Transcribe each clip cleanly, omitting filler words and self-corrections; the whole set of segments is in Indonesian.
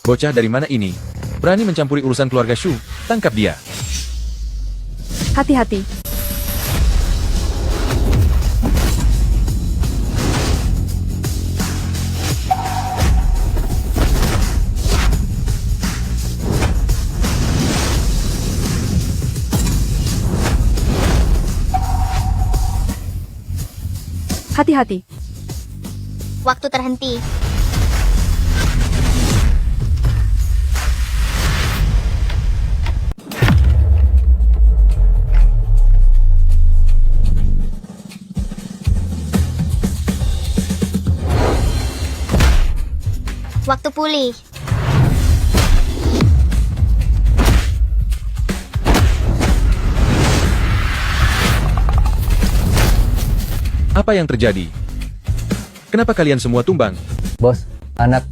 Bocah dari mana ini? Berani mencampuri urusan keluarga Shu, tangkap dia. Hati-hati. Hati-hati. Waktu terhenti. Waktu pulih. Apa yang terjadi? Kenapa kalian semua tumbang? Bos, anak,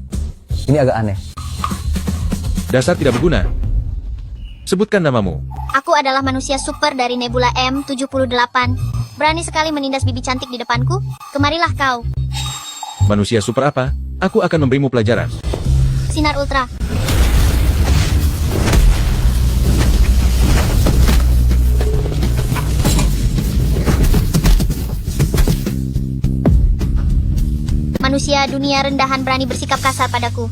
ini agak aneh. Dasar tidak berguna. Sebutkan namamu. Aku adalah manusia super dari Nebula M78. Berani sekali menindas bibi cantik di depanku? Kemarilah kau. Manusia super apa? Aku akan memberimu pelajaran. Sinar Ultra. Manusia dunia rendahan berani bersikap kasar padaku.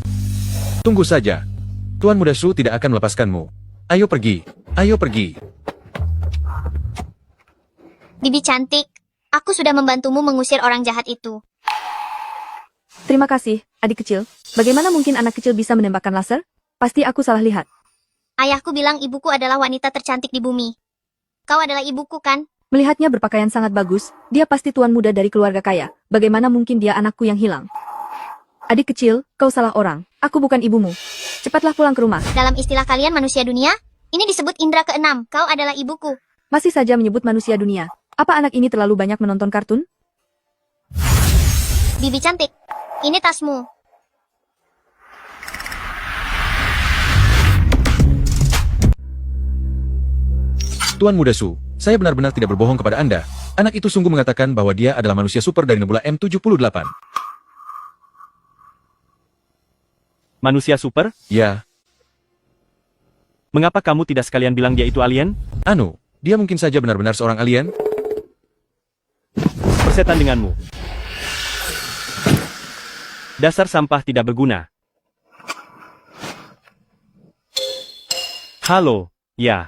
Tunggu saja. Tuan Muda Shu tidak akan melepaskanmu. Ayo pergi. Ayo pergi. Bibi cantik, aku sudah membantumu mengusir orang jahat itu. Terima kasih, adik kecil. Bagaimana mungkin anak kecil bisa menembakkan laser? Pasti aku salah lihat. Ayahku bilang ibuku adalah wanita tercantik di bumi. Kau adalah ibuku kan? Melihatnya berpakaian sangat bagus, dia pasti tuan muda dari keluarga kaya. Bagaimana mungkin dia anakku yang hilang? Adik kecil, kau salah orang. Aku bukan ibumu. Cepatlah pulang ke rumah. Dalam istilah kalian manusia dunia, ini disebut indera keenam. Kau adalah ibuku. Masih saja menyebut manusia dunia. Apa anak ini terlalu banyak menonton kartun? Bibi cantik, ini tasmu. Tuan Muda Shu, saya benar-benar tidak berbohong kepada Anda. Anak itu sungguh mengatakan bahwa dia adalah manusia super dari Nebula M78. Manusia super? Ya, Mengapa kamu tidak sekalian bilang dia itu alien? dia mungkin saja benar-benar seorang alien. Persetan denganmu. Dasar sampah tidak berguna. Halo, ya.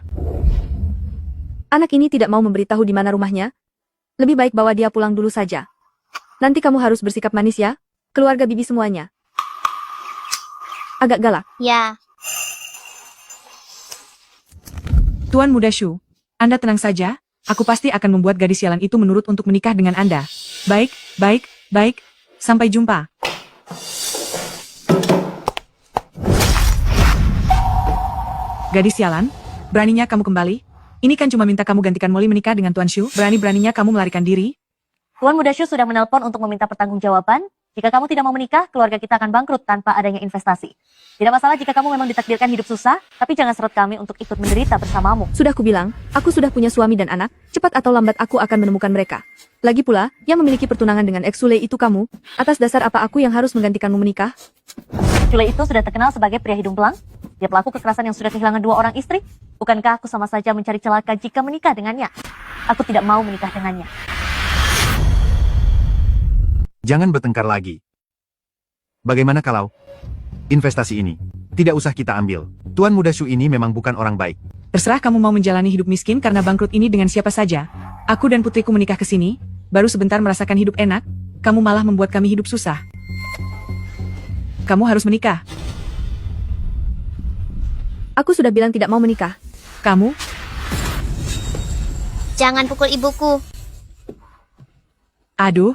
Anak ini tidak mau memberitahu di mana rumahnya. Lebih baik bawa dia pulang dulu saja. Nanti kamu harus bersikap manis ya, keluarga bibi semuanya. Agak galak. Ya, Tuan Muda Shu, Anda tenang saja, aku pasti akan membuat gadis sialan itu menurut untuk menikah dengan Anda. Baik, baik, baik, sampai jumpa. Gadis sialan, beraninya kamu kembali? Ini kan cuma minta kamu gantikan Molly menikah dengan Tuan Shu, berani-beraninya kamu melarikan diri? Tuan Muda Shu sudah menelpon untuk meminta pertanggungjawaban. Jika kamu tidak mau menikah, keluarga kita akan bangkrut tanpa adanya investasi. Tidak masalah jika kamu memang ditakdirkan hidup susah, tapi jangan seret kami untuk ikut menderita bersamamu. Sudah kubilang, aku sudah punya suami dan anak, cepat atau lambat aku akan menemukan mereka. Lagi pula, yang memiliki pertunangan dengan Exule itu kamu, atas dasar apa aku yang harus menggantikanmu menikah? Cule itu sudah terkenal sebagai pria hidung belang. Dia pelaku kekerasan yang sudah kehilangan 2 orang istri. Bukankah aku sama saja mencari celaka jika menikah dengannya? Aku tidak mau menikah dengannya. Jangan bertengkar lagi. Bagaimana kalau investasi ini tidak usah kita ambil? Tuan Muda Shu ini memang bukan orang baik. Terserah kamu mau menjalani hidup miskin karena bangkrut ini dengan siapa saja. Aku dan putriku menikah ke sini, baru sebentar merasakan hidup enak, kamu malah membuat kami hidup susah. Kamu harus menikah. Aku sudah bilang tidak mau menikah. Kamu, jangan pukul ibuku. aduh,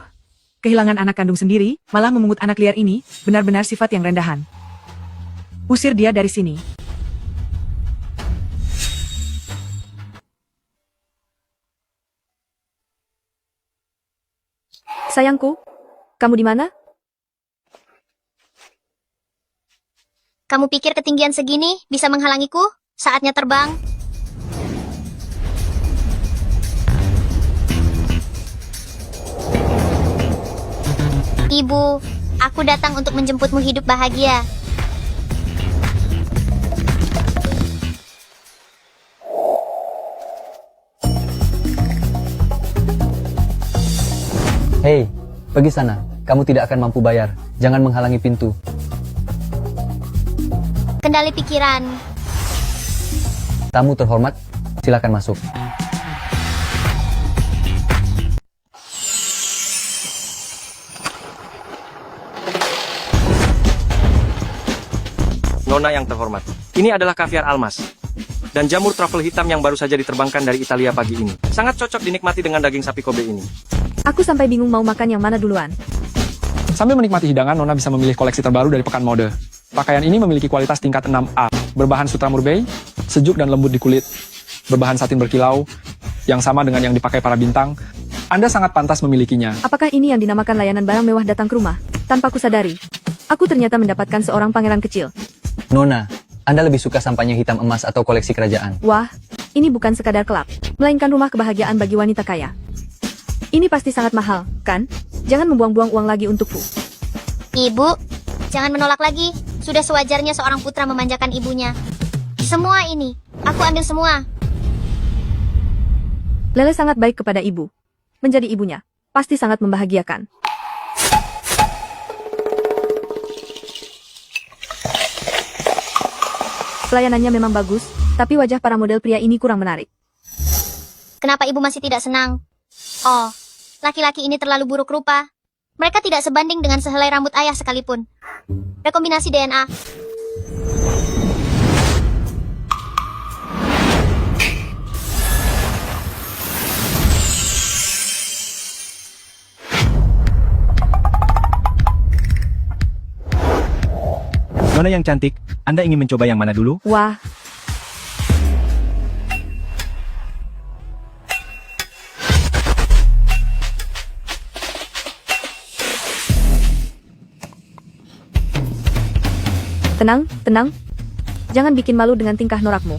kehilangan anak kandung sendiri, malah memungut anak liar ini, benar-benar sifat yang rendahan. Usir dia dari sini. Sayangku, kamu di mana? Kamu pikir ketinggian segini bisa menghalangiku? Saatnya terbang. Ibu, aku datang untuk menjemputmu hidup bahagia. Hei, pergi sana. Kamu tidak akan mampu bayar. Jangan menghalangi pintu. Kendali pikiran. Tamu terhormat, silakan masuk. Nona yang terhormat, ini adalah kaviar almas dan jamur truffle hitam yang baru saja diterbangkan dari Italia pagi ini. Sangat cocok dinikmati dengan daging sapi Kobe ini. Aku sampai bingung mau makan yang mana duluan. Sambil menikmati hidangan, Nona bisa memilih koleksi terbaru dari Pekan Mode. Pakaian ini memiliki kualitas tingkat 6A, berbahan sutra murbei, sejuk dan lembut di kulit, berbahan satin berkilau, yang sama dengan yang dipakai para bintang. Anda sangat pantas memilikinya. Apakah ini yang dinamakan layanan barang mewah datang ke rumah? Tanpa kusadari, aku ternyata mendapatkan seorang pangeran kecil. Nona, Anda lebih suka sampahnya hitam emas atau koleksi kerajaan? Wah, ini bukan sekadar klub, melainkan rumah kebahagiaan bagi wanita kaya. Ini pasti sangat mahal, kan? Jangan membuang-buang uang lagi untukku. Ibu, jangan menolak lagi. Sudah sewajarnya seorang putra memanjakan ibunya. Semua ini, aku ambil semua. Lele sangat baik kepada ibu. Menjadi ibunya, pasti sangat membahagiakan. Pelayanannya memang bagus, tapi wajah para model pria ini kurang menarik. Kenapa ibu masih tidak senang? Oh, laki-laki ini terlalu buruk rupa. Mereka tidak sebanding dengan sehelai rambut ayah sekalipun. Rekombinasi DNA. Nona yang cantik, Anda ingin mencoba yang mana dulu? Wah, tenang, tenang. Jangan bikin malu dengan tingkah norakmu.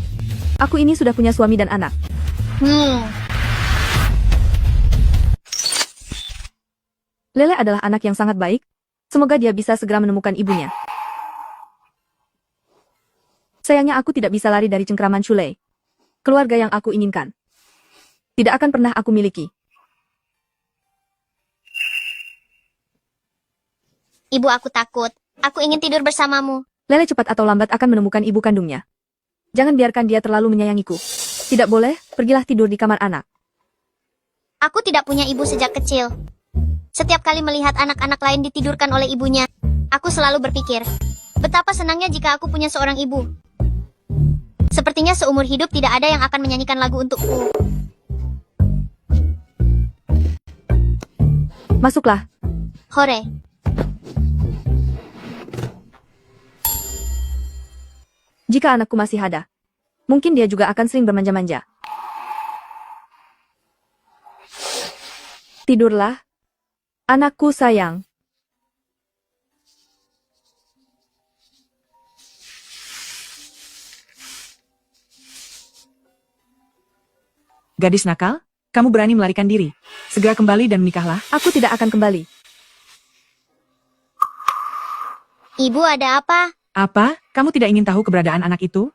Aku ini sudah punya suami dan anak. Lele adalah anak yang sangat baik. Semoga dia bisa segera menemukan ibunya. Sayangnya aku tidak bisa lari dari cengkraman Shulei. Keluarga yang aku inginkan. Tidak akan pernah aku miliki. Ibu, aku takut. Aku ingin tidur bersamamu. Lele cepat atau lambat akan menemukan ibu kandungnya. Jangan biarkan dia terlalu menyayangiku. Tidak boleh, pergilah tidur di kamar anak. Aku tidak punya ibu sejak kecil. Setiap kali melihat anak-anak lain ditidurkan oleh ibunya, aku selalu berpikir, betapa senangnya jika aku punya seorang ibu. Sepertinya seumur hidup tidak ada yang akan menyanyikan lagu untukku. Masuklah. Hore. Jika anakku masih ada, mungkin dia juga akan sering bermanja-manja. Tidurlah, anakku sayang. Gadis nakal, kamu berani melarikan diri. Segera kembali dan menikahlah. Aku tidak akan kembali. Ibu, ada apa? Apa? Kamu tidak ingin tahu keberadaan anak itu?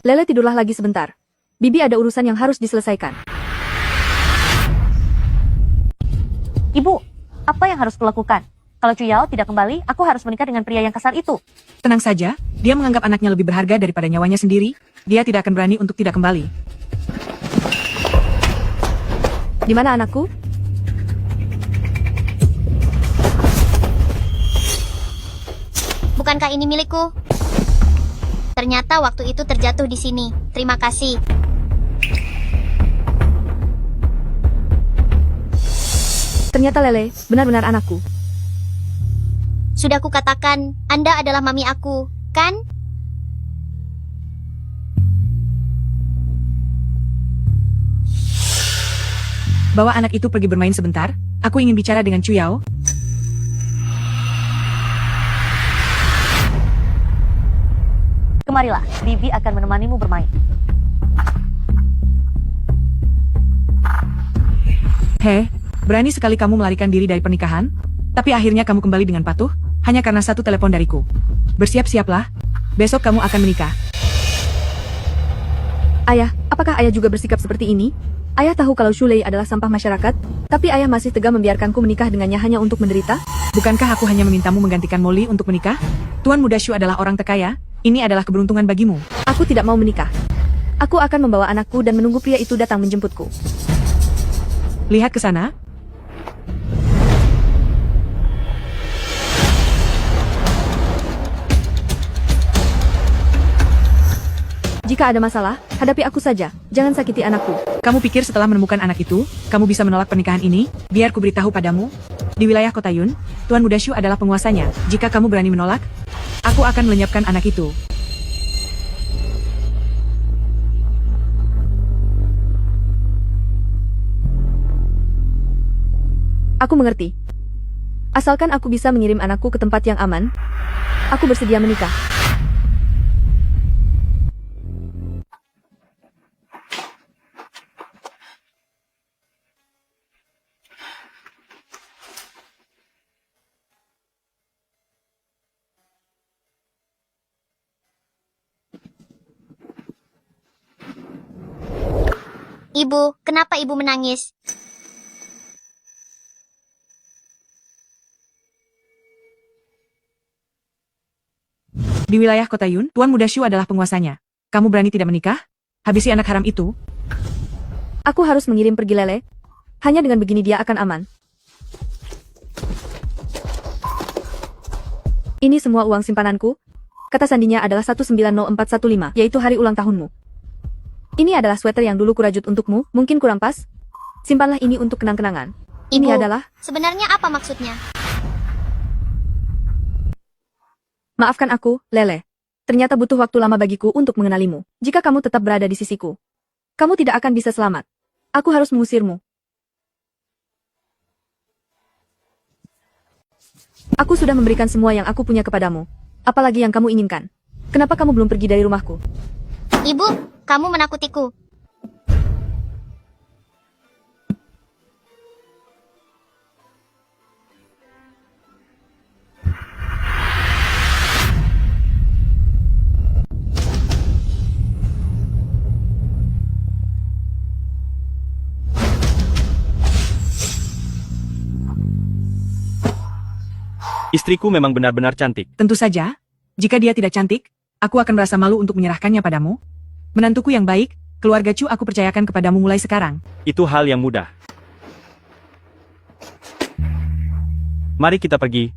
Lele, tidurlah lagi sebentar. Bibi ada urusan yang harus diselesaikan. Ibu, apa yang harus kulakukan? Kalau Cuyao tidak kembali, aku harus menikah dengan pria yang kasar itu. Tenang saja, dia menganggap anaknya lebih berharga daripada nyawanya sendiri. Dia tidak akan berani untuk tidak kembali. Di mana anakku? Bukankah ini milikku? Ternyata waktu itu terjatuh di sini. Terima kasih. Ternyata Lele, benar-benar anakku. Sudah kukatakan, Anda adalah mami aku, kan? Bawa anak itu pergi bermain sebentar. Aku ingin bicara dengan Cuyao. Kemarilah, Bibi akan menemanimu bermain. Heh, berani sekali kamu melarikan diri dari pernikahan? Tapi akhirnya kamu kembali dengan patuh, hanya karena satu telepon dariku. Bersiap-siaplah. Besok kamu akan menikah. Ayah, apakah ayah juga bersikap seperti ini? Ayah tahu kalau Shulei adalah sampah masyarakat, tapi ayah masih tega membiarkanku menikah dengannya hanya untuk menderita? Bukankah aku hanya memintamu menggantikan Molly untuk menikah? Tuan Muda Shu adalah orang terkaya. Ini adalah keberuntungan bagimu. Aku tidak mau menikah. Aku akan membawa anakku dan menunggu pria itu datang menjemputku. Lihat ke sana. Jika ada masalah, hadapi aku saja. Jangan sakiti anakku. Kamu pikir setelah menemukan anak itu, kamu bisa menolak pernikahan ini? Biar ku beritahu padamu. Di wilayah kota Yun, Tuan Muda Shu adalah penguasanya. Jika kamu berani menolak, aku akan melenyapkan anak itu. Aku mengerti. Asalkan aku bisa mengirim anakku ke tempat yang aman, aku bersedia menikah. Ibu, kenapa ibu menangis? Di wilayah kota Yun, Tuan Muda Shu adalah penguasanya. Kamu berani tidak menikah? Habisi anak haram itu. Aku harus mengirim pergi Lele. Hanya dengan begini dia akan aman. Ini semua uang simpananku. Kata sandinya adalah 190415, yaitu hari ulang tahunmu. Ini adalah sweater yang dulu kurajut untukmu, mungkin kurang pas. Simpanlah ini untuk kenang-kenangan. Ini Ibu, adalah... sebenarnya apa maksudnya? Maafkan aku, Lele. Ternyata butuh waktu lama bagiku untuk mengenalimu. Jika kamu tetap berada di sisiku, kamu tidak akan bisa selamat. Aku harus mengusirmu. Aku sudah memberikan semua yang aku punya kepadamu. Apalagi yang kamu inginkan? Kenapa kamu belum pergi dari rumahku? Ibu, kamu menakutiku. Istriku memang benar-benar cantik. Tentu saja. Jika dia tidak cantik, aku akan merasa malu untuk menyerahkannya padamu. Menantuku yang baik, keluarga Chu aku percayakan kepadamu mulai sekarang. Itu hal yang mudah. Mari kita pergi.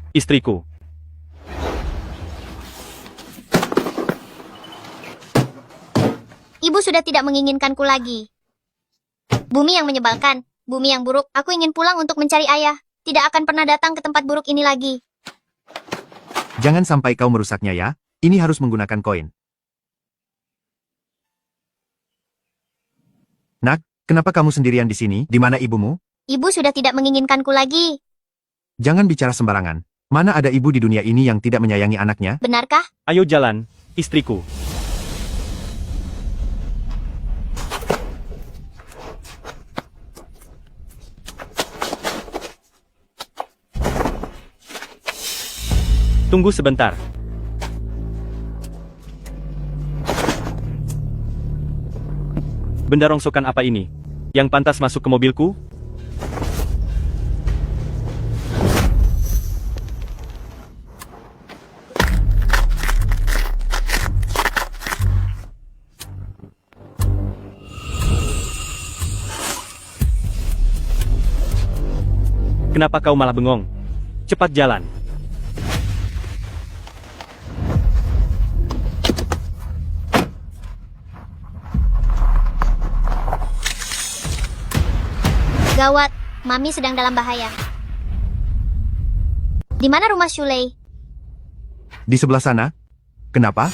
Istriku. Ibu sudah tidak menginginkanku lagi. Bumi yang menyebalkan, bumi yang buruk. Aku ingin pulang untuk mencari ayah. Tidak akan pernah datang ke tempat buruk ini lagi. Jangan sampai kau merusaknya ya. Ini harus menggunakan koin. Nak, kenapa kamu sendirian di sini? Di mana ibumu? Ibu sudah tidak menginginkanku lagi. Jangan bicara sembarangan. Mana ada ibu di dunia ini yang tidak menyayangi anaknya? Benarkah? Ayo jalan, istriku. Tunggu sebentar. Benda rongsokan apa ini? Yang pantas masuk ke mobilku? Kenapa kau malah bengong? Cepat jalan. Gawat, Mami sedang dalam bahaya. Di mana rumah Shulei? Di sebelah sana? Kenapa?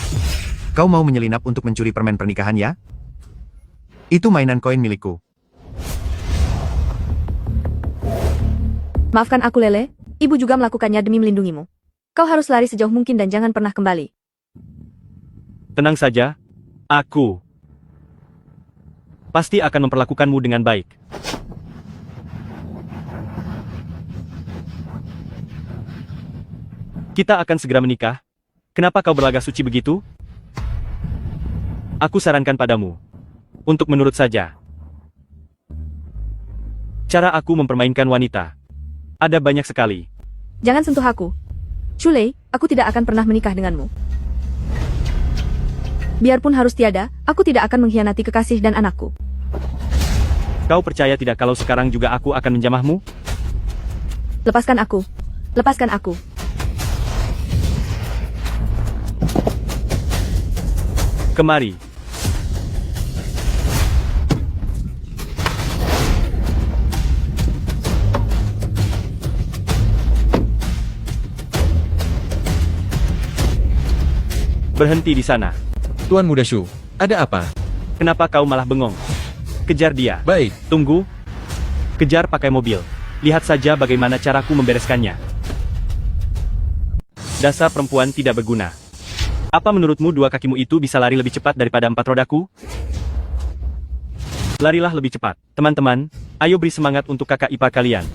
Kau mau menyelinap untuk mencuri permen pernikahan ya? Itu mainan koin milikku. Maafkan aku Lele, ibu juga melakukannya demi melindungimu. Kau harus lari sejauh mungkin dan jangan pernah kembali. Tenang saja. Aku pasti akan memperlakukanmu dengan baik. Kita akan segera menikah. Kenapa kau berlagak suci begitu? Aku sarankan padamu untuk menurut saja. Cara aku mempermainkan wanita ada banyak sekali. Jangan sentuh aku. Shulei, aku tidak akan pernah menikah denganmu. Biarpun harus tiada, aku tidak akan mengkhianati kekasih dan anakku. Kau percaya tidak kalau sekarang juga aku akan menjamahmu? Lepaskan aku. Lepaskan aku. Kemari. Berhenti di sana. Tuan Muda Shu, ada apa? Kenapa kau malah bengong? Kejar dia. Baik. Tunggu. Kejar pakai mobil. Lihat saja bagaimana caraku membereskannya. Dasar perempuan tidak berguna. Apa menurutmu dua kakimu itu bisa lari lebih cepat daripada empat rodaku? Larilah lebih cepat. Teman-teman, ayo beri semangat untuk kakak ipar kalian.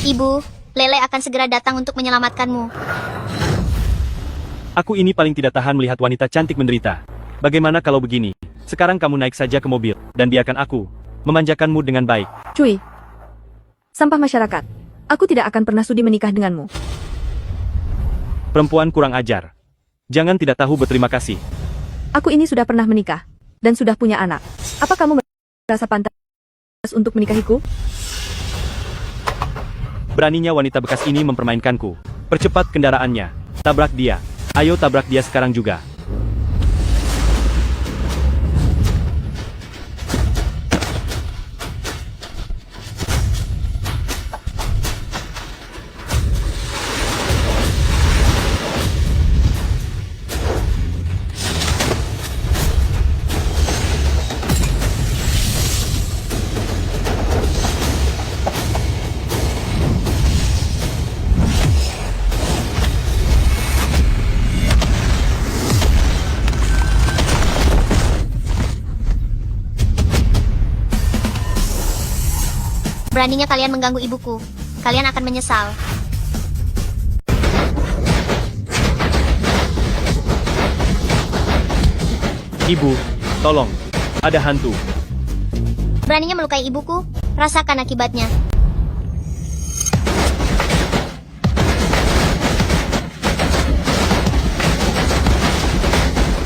Ibu, Lele akan segera datang untuk menyelamatkanmu. Aku ini paling tidak tahan melihat wanita cantik menderita. Bagaimana kalau begini? Sekarang kamu naik saja ke mobil, dan biarkan aku memanjakanmu dengan baik. Cui. Sampah masyarakat. Aku tidak akan pernah sudi menikah denganmu. Perempuan kurang ajar. Jangan tidak tahu berterima kasih. Aku ini sudah pernah menikah. Dan sudah punya anak. Apa kamu merasa pantas untuk menikahiku? Beraninya wanita bekas ini mempermainkanku. Percepat kendaraannya. Tabrak dia. Ayo tabrak dia sekarang juga. Beraninya kalian mengganggu ibuku. Kalian akan menyesal. Ibu, tolong. Ada hantu. Beraninya melukai ibuku? Rasakan akibatnya.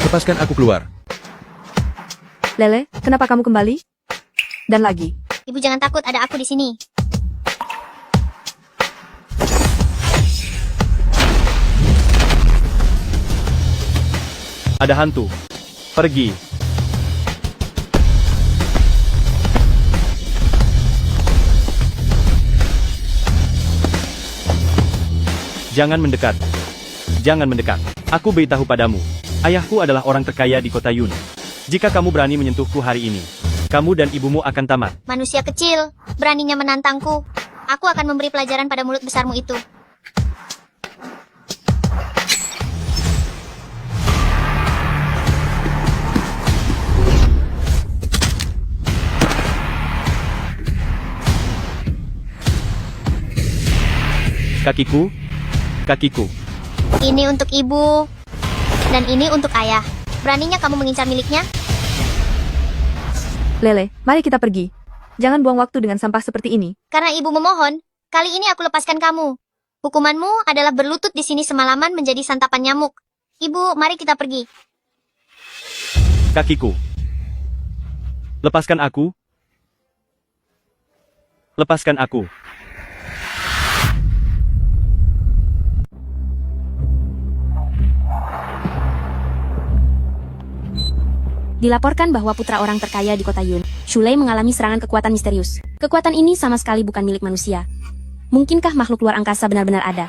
Lepaskan aku keluar. Lele, kenapa kamu kembali? Dan lagi. Ibu jangan takut, ada aku di sini. Ada hantu. Pergi. Jangan mendekat. Jangan mendekat. Aku beritahu padamu. Ayahku adalah orang terkaya di kota Yun. Jika kamu berani menyentuhku hari ini, kamu dan ibumu akan tamat. Manusia kecil, beraninya menantangku. Aku akan memberi pelajaran pada mulut besarmu itu. Kakiku. Kakiku. Ini untuk ibu. Dan ini untuk ayah. Beraninya kamu mengincar miliknya? Lele, mari kita pergi. Jangan buang waktu dengan sampah seperti ini. Karena ibu memohon, kali ini aku lepaskan kamu. Hukumanmu adalah berlutut di sini semalaman menjadi santapan nyamuk. Ibu, mari kita pergi. Kakiku. Lepaskan aku. Lepaskan aku. Dilaporkan bahwa putra orang terkaya di kota Yun, Shulei mengalami serangan kekuatan misterius. Kekuatan ini sama sekali bukan milik manusia. Mungkinkah makhluk luar angkasa benar-benar ada?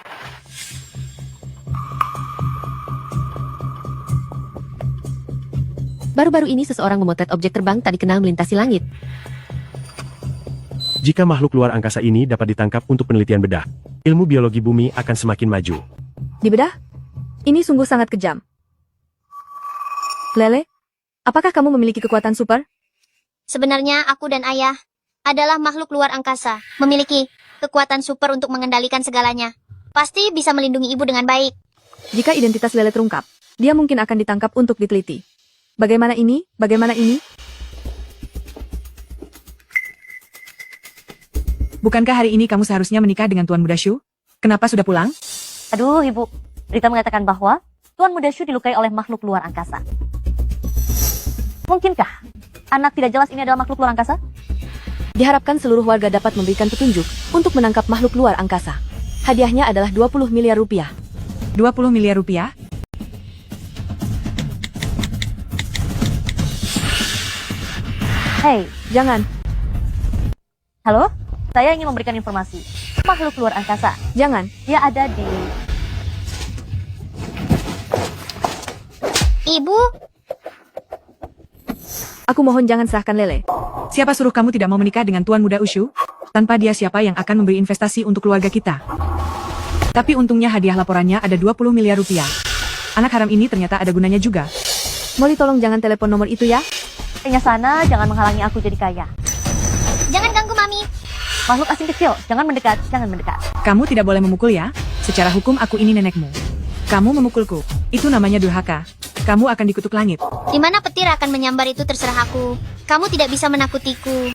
Baru-baru ini seseorang memotret objek terbang tak dikenal melintasi langit. Jika makhluk luar angkasa ini dapat ditangkap untuk penelitian bedah, ilmu biologi bumi akan semakin maju. Dibedah? Ini sungguh sangat kejam. Lele? Apakah kamu memiliki kekuatan super? Sebenarnya aku dan ayah adalah makhluk luar angkasa. Memiliki kekuatan super untuk mengendalikan segalanya. Pasti bisa melindungi ibu dengan baik. Jika identitas Lele terungkap, dia mungkin akan ditangkap untuk diteliti. Bagaimana ini? Bagaimana ini? Bukankah hari ini kamu seharusnya menikah dengan Tuan Muda Shu? Kenapa sudah pulang? Aduh, Ibu. Berita mengatakan bahwa Tuan Muda Shu dilukai oleh makhluk luar angkasa. Mungkinkah anak tidak jelas ini adalah makhluk luar angkasa? Diharapkan seluruh warga dapat memberikan petunjuk untuk menangkap makhluk luar angkasa. Hadiahnya adalah 20 miliar rupiah. 20 miliar rupiah? Hei, Jangan, halo? Saya ingin memberikan informasi. Makhluk luar angkasa. jangan. Dia ada di... Ibu, Aku mohon jangan serahkan Lele. Siapa suruh kamu tidak mau menikah dengan Tuan Muda Ushu? Tanpa dia siapa yang akan memberi investasi untuk keluarga kita? Tapi untungnya hadiah laporannya ada 20 miliar rupiah. Anak haram ini ternyata ada gunanya juga. Molly tolong jangan telepon nomor itu ya. Kayaknya sana, jangan menghalangi aku jadi kaya. jangan ganggu Mami. Makhluk asing kecil, jangan mendekat, jangan mendekat. Kamu tidak boleh memukul ya. Secara hukum aku ini nenekmu. Kamu memukulku. Itu namanya durhaka. Kamu akan dikutuk langit. Di mana petir akan menyambar itu terserah aku. Kamu tidak bisa menakutiku.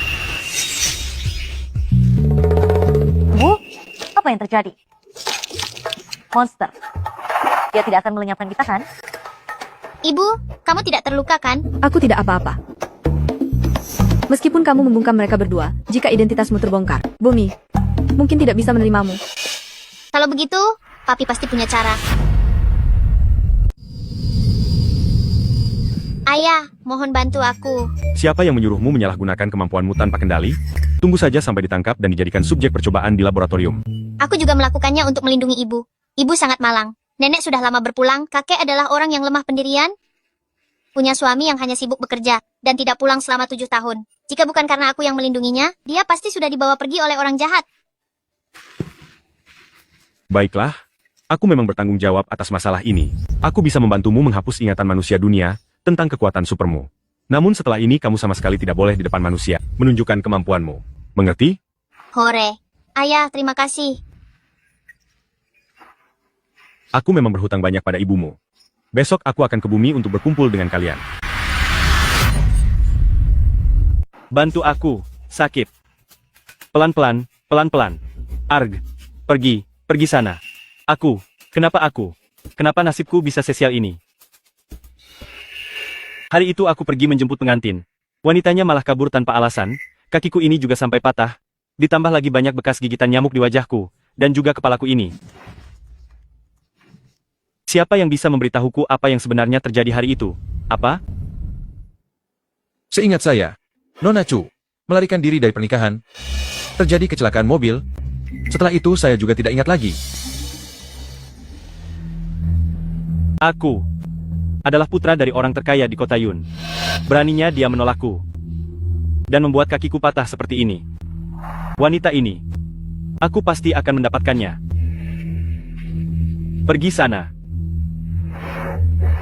Bu, apa yang terjadi? Monster. Dia tidak akan melenyapkan kita kan? Ibu, kamu tidak terluka kan? Aku tidak apa-apa. Meskipun kamu membungkam mereka berdua, jika identitasmu terbongkar, Bumi mungkin tidak bisa menerimamu. Kalau begitu, Papi pasti punya cara. Ayah, mohon bantu aku. Siapa yang menyuruhmu menyalahgunakan kemampuanmu tanpa kendali? Tunggu saja sampai ditangkap dan dijadikan subjek percobaan di laboratorium. Aku juga melakukannya untuk melindungi ibu. Ibu sangat malang. Nenek sudah lama berpulang, kakek adalah orang yang lemah pendirian. Punya suami yang hanya sibuk bekerja, dan tidak pulang selama 7 tahun. Jika bukan karena aku yang melindunginya, dia pasti sudah dibawa pergi oleh orang jahat. Baiklah, aku memang bertanggung jawab atas masalah ini. Aku bisa membantumu menghapus ingatan manusia dunia tentang kekuatan supermu. Namun setelah ini kamu sama sekali tidak boleh di depan manusia menunjukkan kemampuanmu. Mengerti? Hore. Ayah, terima kasih. Aku memang berhutang banyak pada ibumu. Besok aku akan ke bumi untuk berkumpul dengan kalian. Bantu aku, sakit. Pelan-pelan, pelan-pelan. Arg, pergi sana. Kenapa aku? Kenapa nasibku bisa sesial ini? Hari itu aku pergi menjemput pengantin. Wanitanya malah kabur tanpa alasan, kakiku ini juga sampai patah, ditambah lagi banyak bekas gigitan nyamuk di wajahku, dan juga kepalaku ini. Siapa yang bisa memberitahuku apa yang sebenarnya terjadi hari itu? Apa? Seingat saya, Nona Chu melarikan diri dari pernikahan. Terjadi kecelakaan mobil. Setelah itu saya juga tidak ingat lagi. Aku adalah putra dari orang terkaya di kota Yun. Beraninya dia menolakku dan membuat kakiku patah seperti ini. Wanita ini, aku pasti akan mendapatkannya. Pergi sana.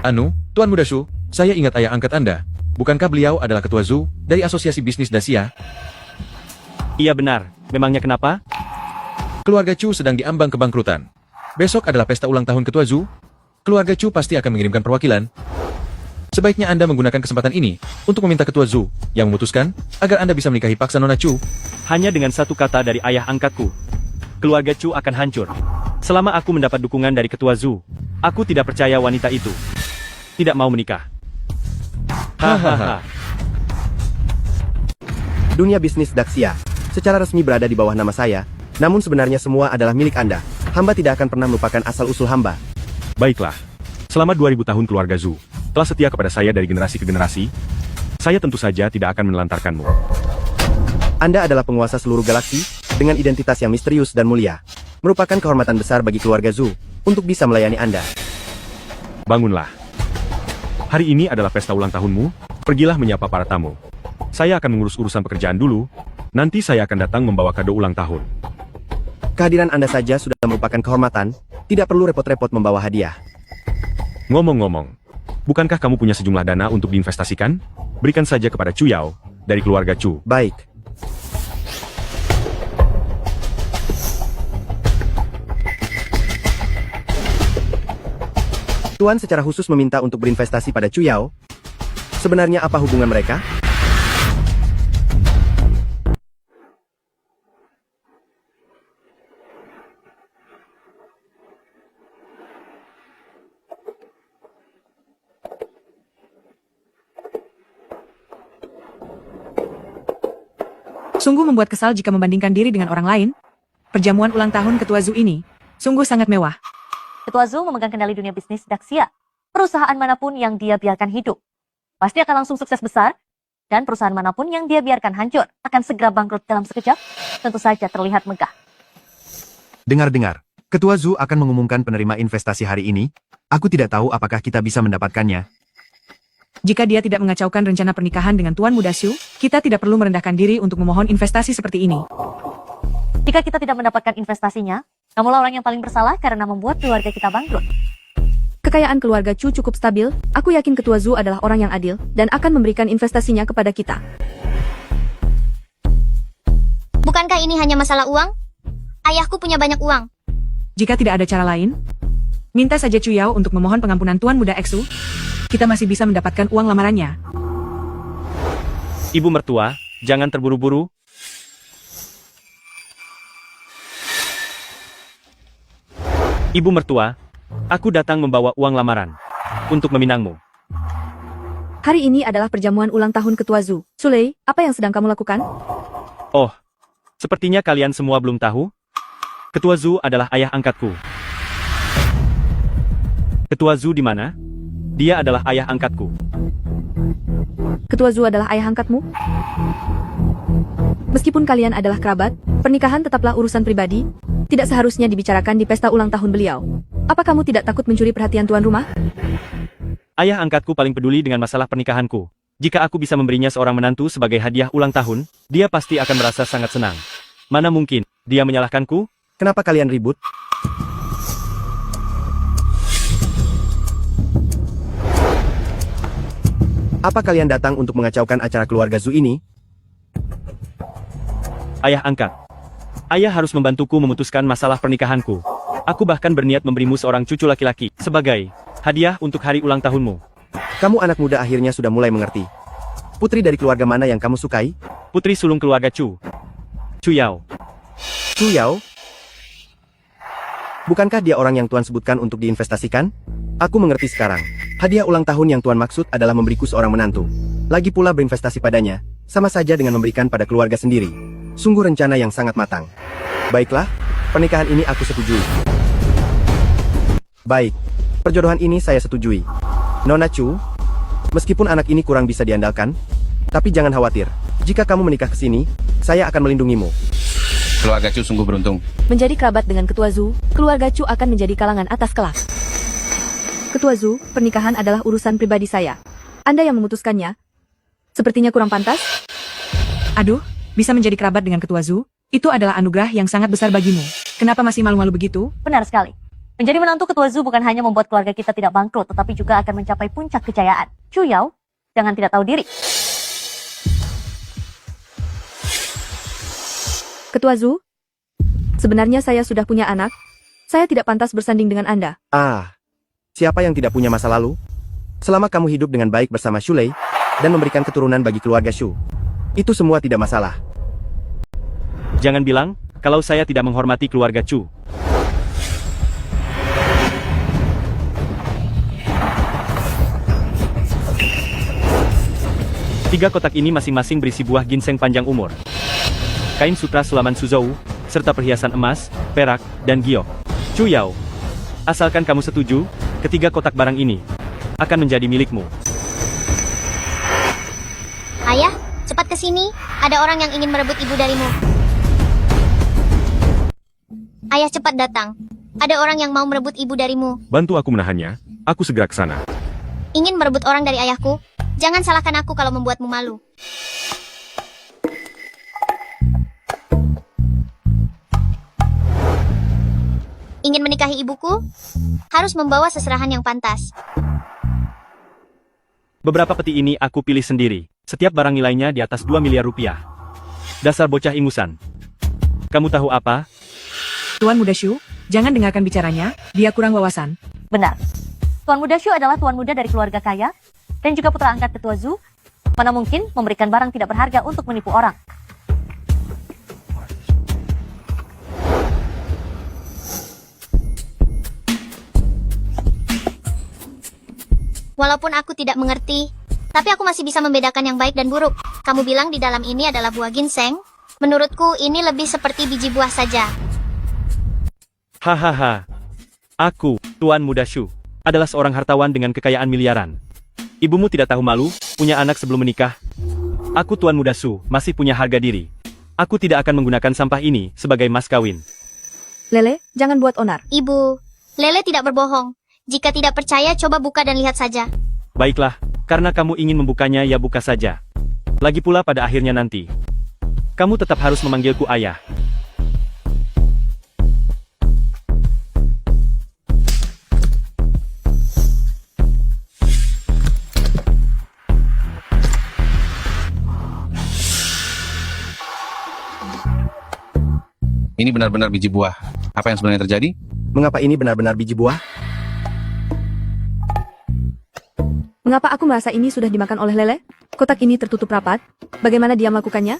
Anu, Tuan Muda Shu, saya ingat ayah angkat Anda. Bukankah beliau adalah ketua Zhu dari Asosiasi Bisnis Dacia? Iya benar. Memangnya kenapa? Keluarga Chu sedang diambang kebangkrutan. Besok adalah pesta ulang tahun ketua Zhu. Keluarga Chu pasti akan mengirimkan perwakilan. Sebaiknya Anda menggunakan kesempatan ini untuk meminta ketua Zhu yang memutuskan agar Anda bisa menikahi paksa Nona Chu. Hanya dengan satu kata dari ayah angkatku, keluarga Chu akan hancur. Selama aku mendapat dukungan dari ketua Zhu, aku tidak percaya wanita itu tidak mau menikah. Hahaha. Dunia bisnis Daxia secara resmi berada di bawah nama saya, namun sebenarnya semua adalah milik Anda. Hamba tidak akan pernah melupakan asal-usul hamba. Baiklah. Selama 2000 tahun keluarga Zhu telah setia kepada saya dari generasi ke generasi. Saya tentu saja tidak akan menelantarkanmu. Anda adalah penguasa seluruh galaksi dengan identitas yang misterius dan mulia. Merupakan kehormatan besar bagi keluarga Zhu untuk bisa melayani Anda. Bangunlah. Hari ini adalah pesta ulang tahunmu. Pergilah menyapa para tamu. Saya akan mengurus urusan pekerjaan dulu. Nanti saya akan datang membawa kado ulang tahun. Kehadiran Anda saja sudah merupakan kehormatan. Tidak perlu repot-repot membawa hadiah. Ngomong-ngomong, bukankah kamu punya sejumlah dana untuk diinvestasikan? Berikan saja kepada Chu Yao dari keluarga Chu. Baik. Tuan secara khusus meminta untuk berinvestasi pada Chu Yao. Sebenarnya apa hubungan mereka? Sungguh membuat kesal jika membandingkan diri dengan orang lain. Perjamuan ulang tahun Ketua Zhu ini sungguh sangat mewah. Ketua Zhu memegang kendali dunia bisnis Daxia. Perusahaan manapun yang dia biarkan hidup pasti akan langsung sukses besar, dan perusahaan manapun yang dia biarkan hancur akan segera bangkrut dalam sekejap. Tentu saja terlihat megah. Dengar-dengar, Ketua Zhu akan mengumumkan penerima investasi hari ini. Aku tidak tahu apakah kita bisa mendapatkannya. Jika dia tidak mengacaukan rencana pernikahan dengan Tuan Muda Xu, kita tidak perlu merendahkan diri untuk memohon investasi seperti ini. Jika kita tidak mendapatkan investasinya, kamulah orang yang paling bersalah karena membuat keluarga kita bangkrut. Kekayaan keluarga Chu cukup stabil, aku yakin Ketua Zhu adalah orang yang adil, dan akan memberikan investasinya kepada kita. Bukankah ini hanya masalah uang? Ayahku punya banyak uang. Jika tidak ada cara lain, minta saja Chu Yao untuk memohon pengampunan Tuan Muda Xu. Kita masih bisa mendapatkan uang lamarannya. Ibu mertua, jangan terburu-buru. Ibu mertua, aku datang membawa uang lamaran untuk meminangmu. Hari ini adalah perjamuan ulang tahun Ketua Zhu. Shulei, apa yang sedang kamu lakukan? Oh, sepertinya kalian semua belum tahu. Ketua Zhu adalah ayah angkatku. Ketua Zhu di mana? Dia adalah ayah angkatku. Ketua Zhu adalah ayah angkatmu? Meskipun kalian adalah kerabat, pernikahan tetaplah urusan pribadi. Tidak seharusnya dibicarakan di pesta ulang tahun beliau. Apa kamu tidak takut mencuri perhatian tuan rumah? Ayah angkatku paling peduli dengan masalah pernikahanku. Jika aku bisa memberinya seorang menantu sebagai hadiah ulang tahun, dia pasti akan merasa sangat senang. Mana mungkin dia menyalahkanku? Kenapa kalian ribut? Apa kalian datang untuk mengacaukan acara keluarga Zhu ini? Ayah angkat. Ayah harus membantuku memutuskan masalah pernikahanku. Aku bahkan berniat memberimu seorang cucu laki-laki sebagai hadiah untuk hari ulang tahunmu. Kamu anak muda akhirnya sudah mulai mengerti. Putri dari keluarga mana yang kamu sukai? Putri sulung keluarga Chu. Chu Yao. Chu Yao? Bukankah dia orang yang Tuan sebutkan untuk diinvestasikan? Aku mengerti sekarang. Hadiah ulang tahun yang Tuan maksud adalah memberiku seorang menantu. Lagi pula berinvestasi padanya, sama saja dengan memberikan pada keluarga sendiri. Sungguh rencana yang sangat matang. Baiklah, pernikahan ini aku setujui. Baik, perjodohan ini saya setujui. Nona Chu, meskipun anak ini kurang bisa diandalkan, tapi jangan khawatir. Jika kamu menikah ke sini, saya akan melindungimu. Keluarga Chu sungguh beruntung. Menjadi kerabat dengan Ketua Zhu, keluarga Chu akan menjadi kalangan atas kelas. Ketua Zhu, pernikahan adalah urusan pribadi saya. Anda yang memutuskannya. Sepertinya kurang pantas. Aduh, bisa menjadi kerabat dengan Ketua Zhu, itu adalah anugerah yang sangat besar bagimu. Kenapa masih malu-malu begitu? Benar sekali. Menjadi menantu Ketua Zhu bukan hanya membuat keluarga kita tidak bangkrut, tetapi juga akan mencapai puncak kejayaan. Chu Yao, jangan tidak tahu diri. Ketua Zhu, sebenarnya saya sudah punya anak. Saya tidak pantas bersanding dengan Anda. Siapa yang tidak punya masa lalu? Selama kamu hidup dengan baik bersama Shulei, dan memberikan keturunan bagi keluarga Shu, itu semua tidak masalah. Jangan bilang kalau saya tidak menghormati keluarga Chu. Tiga kotak ini masing-masing berisi buah ginseng panjang umur, kain sutra Sulaman Suzhou, serta perhiasan emas, perak, dan giok. Chu Yao, asalkan kamu setuju, ketiga kotak barang ini akan menjadi milikmu. Ayah, cepat ke sini. Ada orang yang ingin merebut ibu darimu. Ayah, cepat datang. Ada orang yang mau merebut ibu darimu. Bantu aku menahannya. Aku segera ke sana. Ingin merebut orang dari ayahku? Jangan salahkan aku kalau membuatmu malu. Ingin menikahi ibuku? Harus membawa seserahan yang pantas. Beberapa peti ini aku pilih sendiri. Setiap barang nilainya di atas 2 miliar rupiah. Dasar bocah ingusan. Kamu tahu apa? Tuan Muda Shu, jangan dengarkan bicaranya, dia kurang wawasan. Benar. Tuan Muda Shu adalah tuan muda dari keluarga kaya dan juga putra angkat ketua Zhu. Mana mungkin memberikan barang tidak berharga untuk menipu orang. Walaupun aku tidak mengerti, tapi aku masih bisa membedakan yang baik dan buruk. Kamu bilang di dalam ini adalah buah ginseng? Menurutku ini lebih seperti biji buah saja. Hahaha. Aku, Tuan Muda Shu, adalah seorang hartawan dengan kekayaan miliaran. Ibumu tidak tahu malu, punya anak sebelum menikah. Aku Tuan Muda Shu, masih punya harga diri. Aku tidak akan menggunakan sampah ini sebagai mas kawin. Lele, jangan buat onar. Ibu, Lele tidak berbohong. Jika tidak percaya, coba buka dan lihat saja. Baiklah, karena kamu ingin membukanya ya buka saja. Lagi pula pada akhirnya nanti, kamu tetap harus memanggilku ayah. Ini benar-benar biji buah. Apa yang sebenarnya terjadi? Mengapa ini benar-benar biji buah? Mengapa aku merasa ini sudah dimakan oleh Lele? Kotak ini tertutup rapat. Bagaimana dia melakukannya?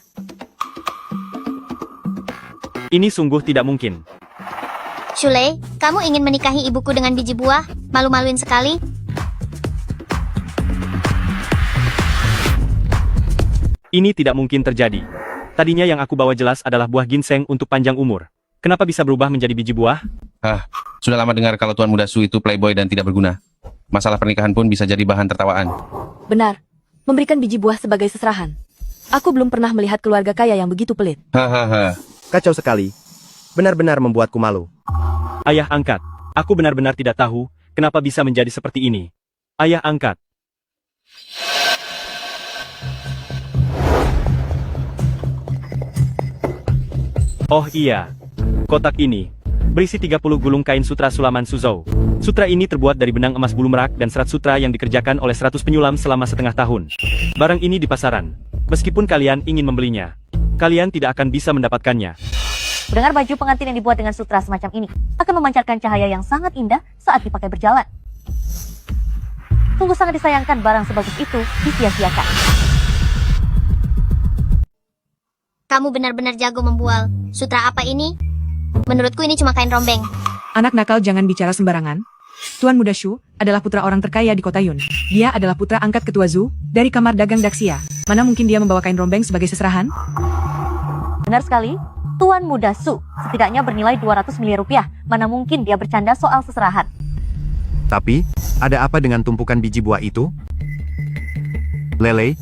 Ini sungguh tidak mungkin. Shulei, kamu ingin menikahi ibuku dengan biji buah? Malu-maluin sekali. Ini tidak mungkin terjadi. Tadinya yang aku bawa jelas adalah buah ginseng untuk panjang umur. Kenapa bisa berubah menjadi biji buah? Sudah lama dengar kalau Tuan Muda Shu itu playboy dan tidak berguna. Masalah pernikahan pun bisa jadi bahan tertawaan. Benar. Memberikan biji buah sebagai seserahan. Aku belum pernah melihat keluarga kaya yang begitu pelit. Hahaha. Kacau sekali. Benar-benar membuatku malu. Ayah angkat, aku benar-benar tidak tahu kenapa bisa menjadi seperti ini. Ayah angkat. Oh iya, kotak ini berisi 30 gulung kain sutra Sulaman Suzhou. Sutra ini terbuat dari benang emas bulu merak dan serat sutra yang dikerjakan oleh 100 penyulam selama setengah tahun. Barang ini di pasaran. Meskipun kalian ingin membelinya, kalian tidak akan bisa mendapatkannya. Mendengar baju pengantin yang dibuat dengan sutra semacam ini akan memancarkan cahaya yang sangat indah saat dipakai berjalan. Sungguh sangat disayangkan barang sebagus itu disia-siakan. Kamu benar-benar jago membual. Sutra apa ini? Menurutku ini cuma kain rombeng. Anak nakal jangan bicara sembarangan. Tuan Muda Shu adalah putra orang terkaya di kota Yun. Dia adalah putra angkat ketua Zhu dari kamar dagang Daxia. Mana mungkin dia membawa kain rombeng sebagai seserahan? Benar sekali, Tuan Muda Shu setidaknya bernilai 200 miliar rupiah. Mana mungkin dia bercanda soal seserahan. Tapi, ada apa dengan tumpukan biji buah itu? Lele,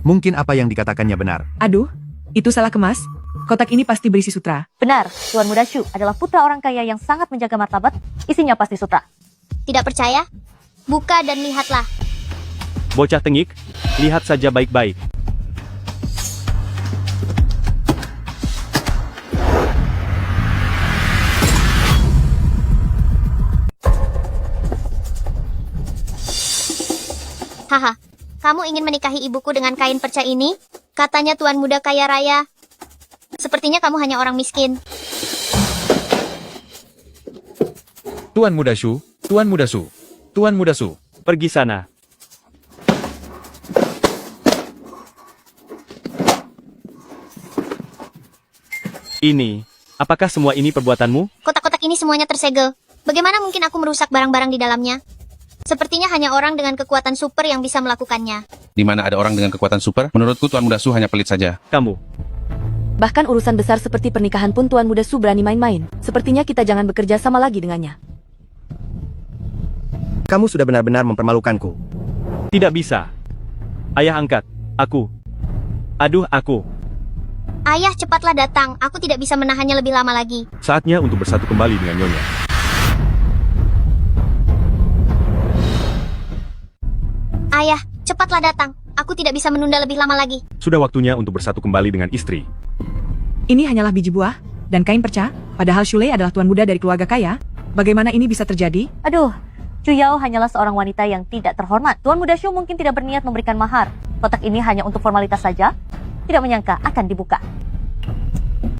mungkin apa yang dikatakannya benar. Aduh, itu salah kemas. Kotak ini pasti berisi sutra. Benar, Tuan Muda Shu adalah putra orang kaya yang sangat menjaga martabat. Isinya pasti sutra. Tidak percaya? Buka dan lihatlah. Bocah tengik, lihat saja baik-baik. Haha, kamu ingin menikahi ibuku dengan kain perca ini? Katanya Tuan Muda kaya raya. Sepertinya kamu hanya orang miskin. Tuan Muda Shu, Tuan Muda Shu, Tuan Muda Shu. Pergi sana. Ini, apakah semua ini perbuatanmu? Kotak-kotak ini semuanya tersegel. Bagaimana mungkin aku merusak barang-barang di dalamnya? Sepertinya hanya orang dengan kekuatan super yang bisa melakukannya. Di mana ada orang dengan kekuatan super, menurutku Tuan Muda Shu hanya pelit saja. Kamu. Bahkan urusan besar seperti pernikahan pun Tuan Muda Shu berani main-main. Sepertinya kita jangan bekerja sama lagi dengannya. Kamu sudah benar-benar mempermalukanku. Tidak bisa. Ayah angkat, aku. Aduh, aku. Ayah, cepatlah datang. Aku tidak bisa menahannya lebih lama lagi. Saatnya untuk bersatu kembali dengan Nyonya. Ayah, cepatlah datang. Aku tidak bisa menunda lebih lama lagi. Sudah waktunya untuk bersatu kembali dengan istri. Ini hanyalah biji buah dan kain perca, padahal Shulei adalah tuan muda dari keluarga kaya. Bagaimana ini bisa terjadi? Aduh, Chu Yao hanyalah seorang wanita yang tidak terhormat. Tuan Muda Shu mungkin tidak berniat memberikan mahar. Kotak ini hanya untuk formalitas saja. Tidak menyangka akan dibuka.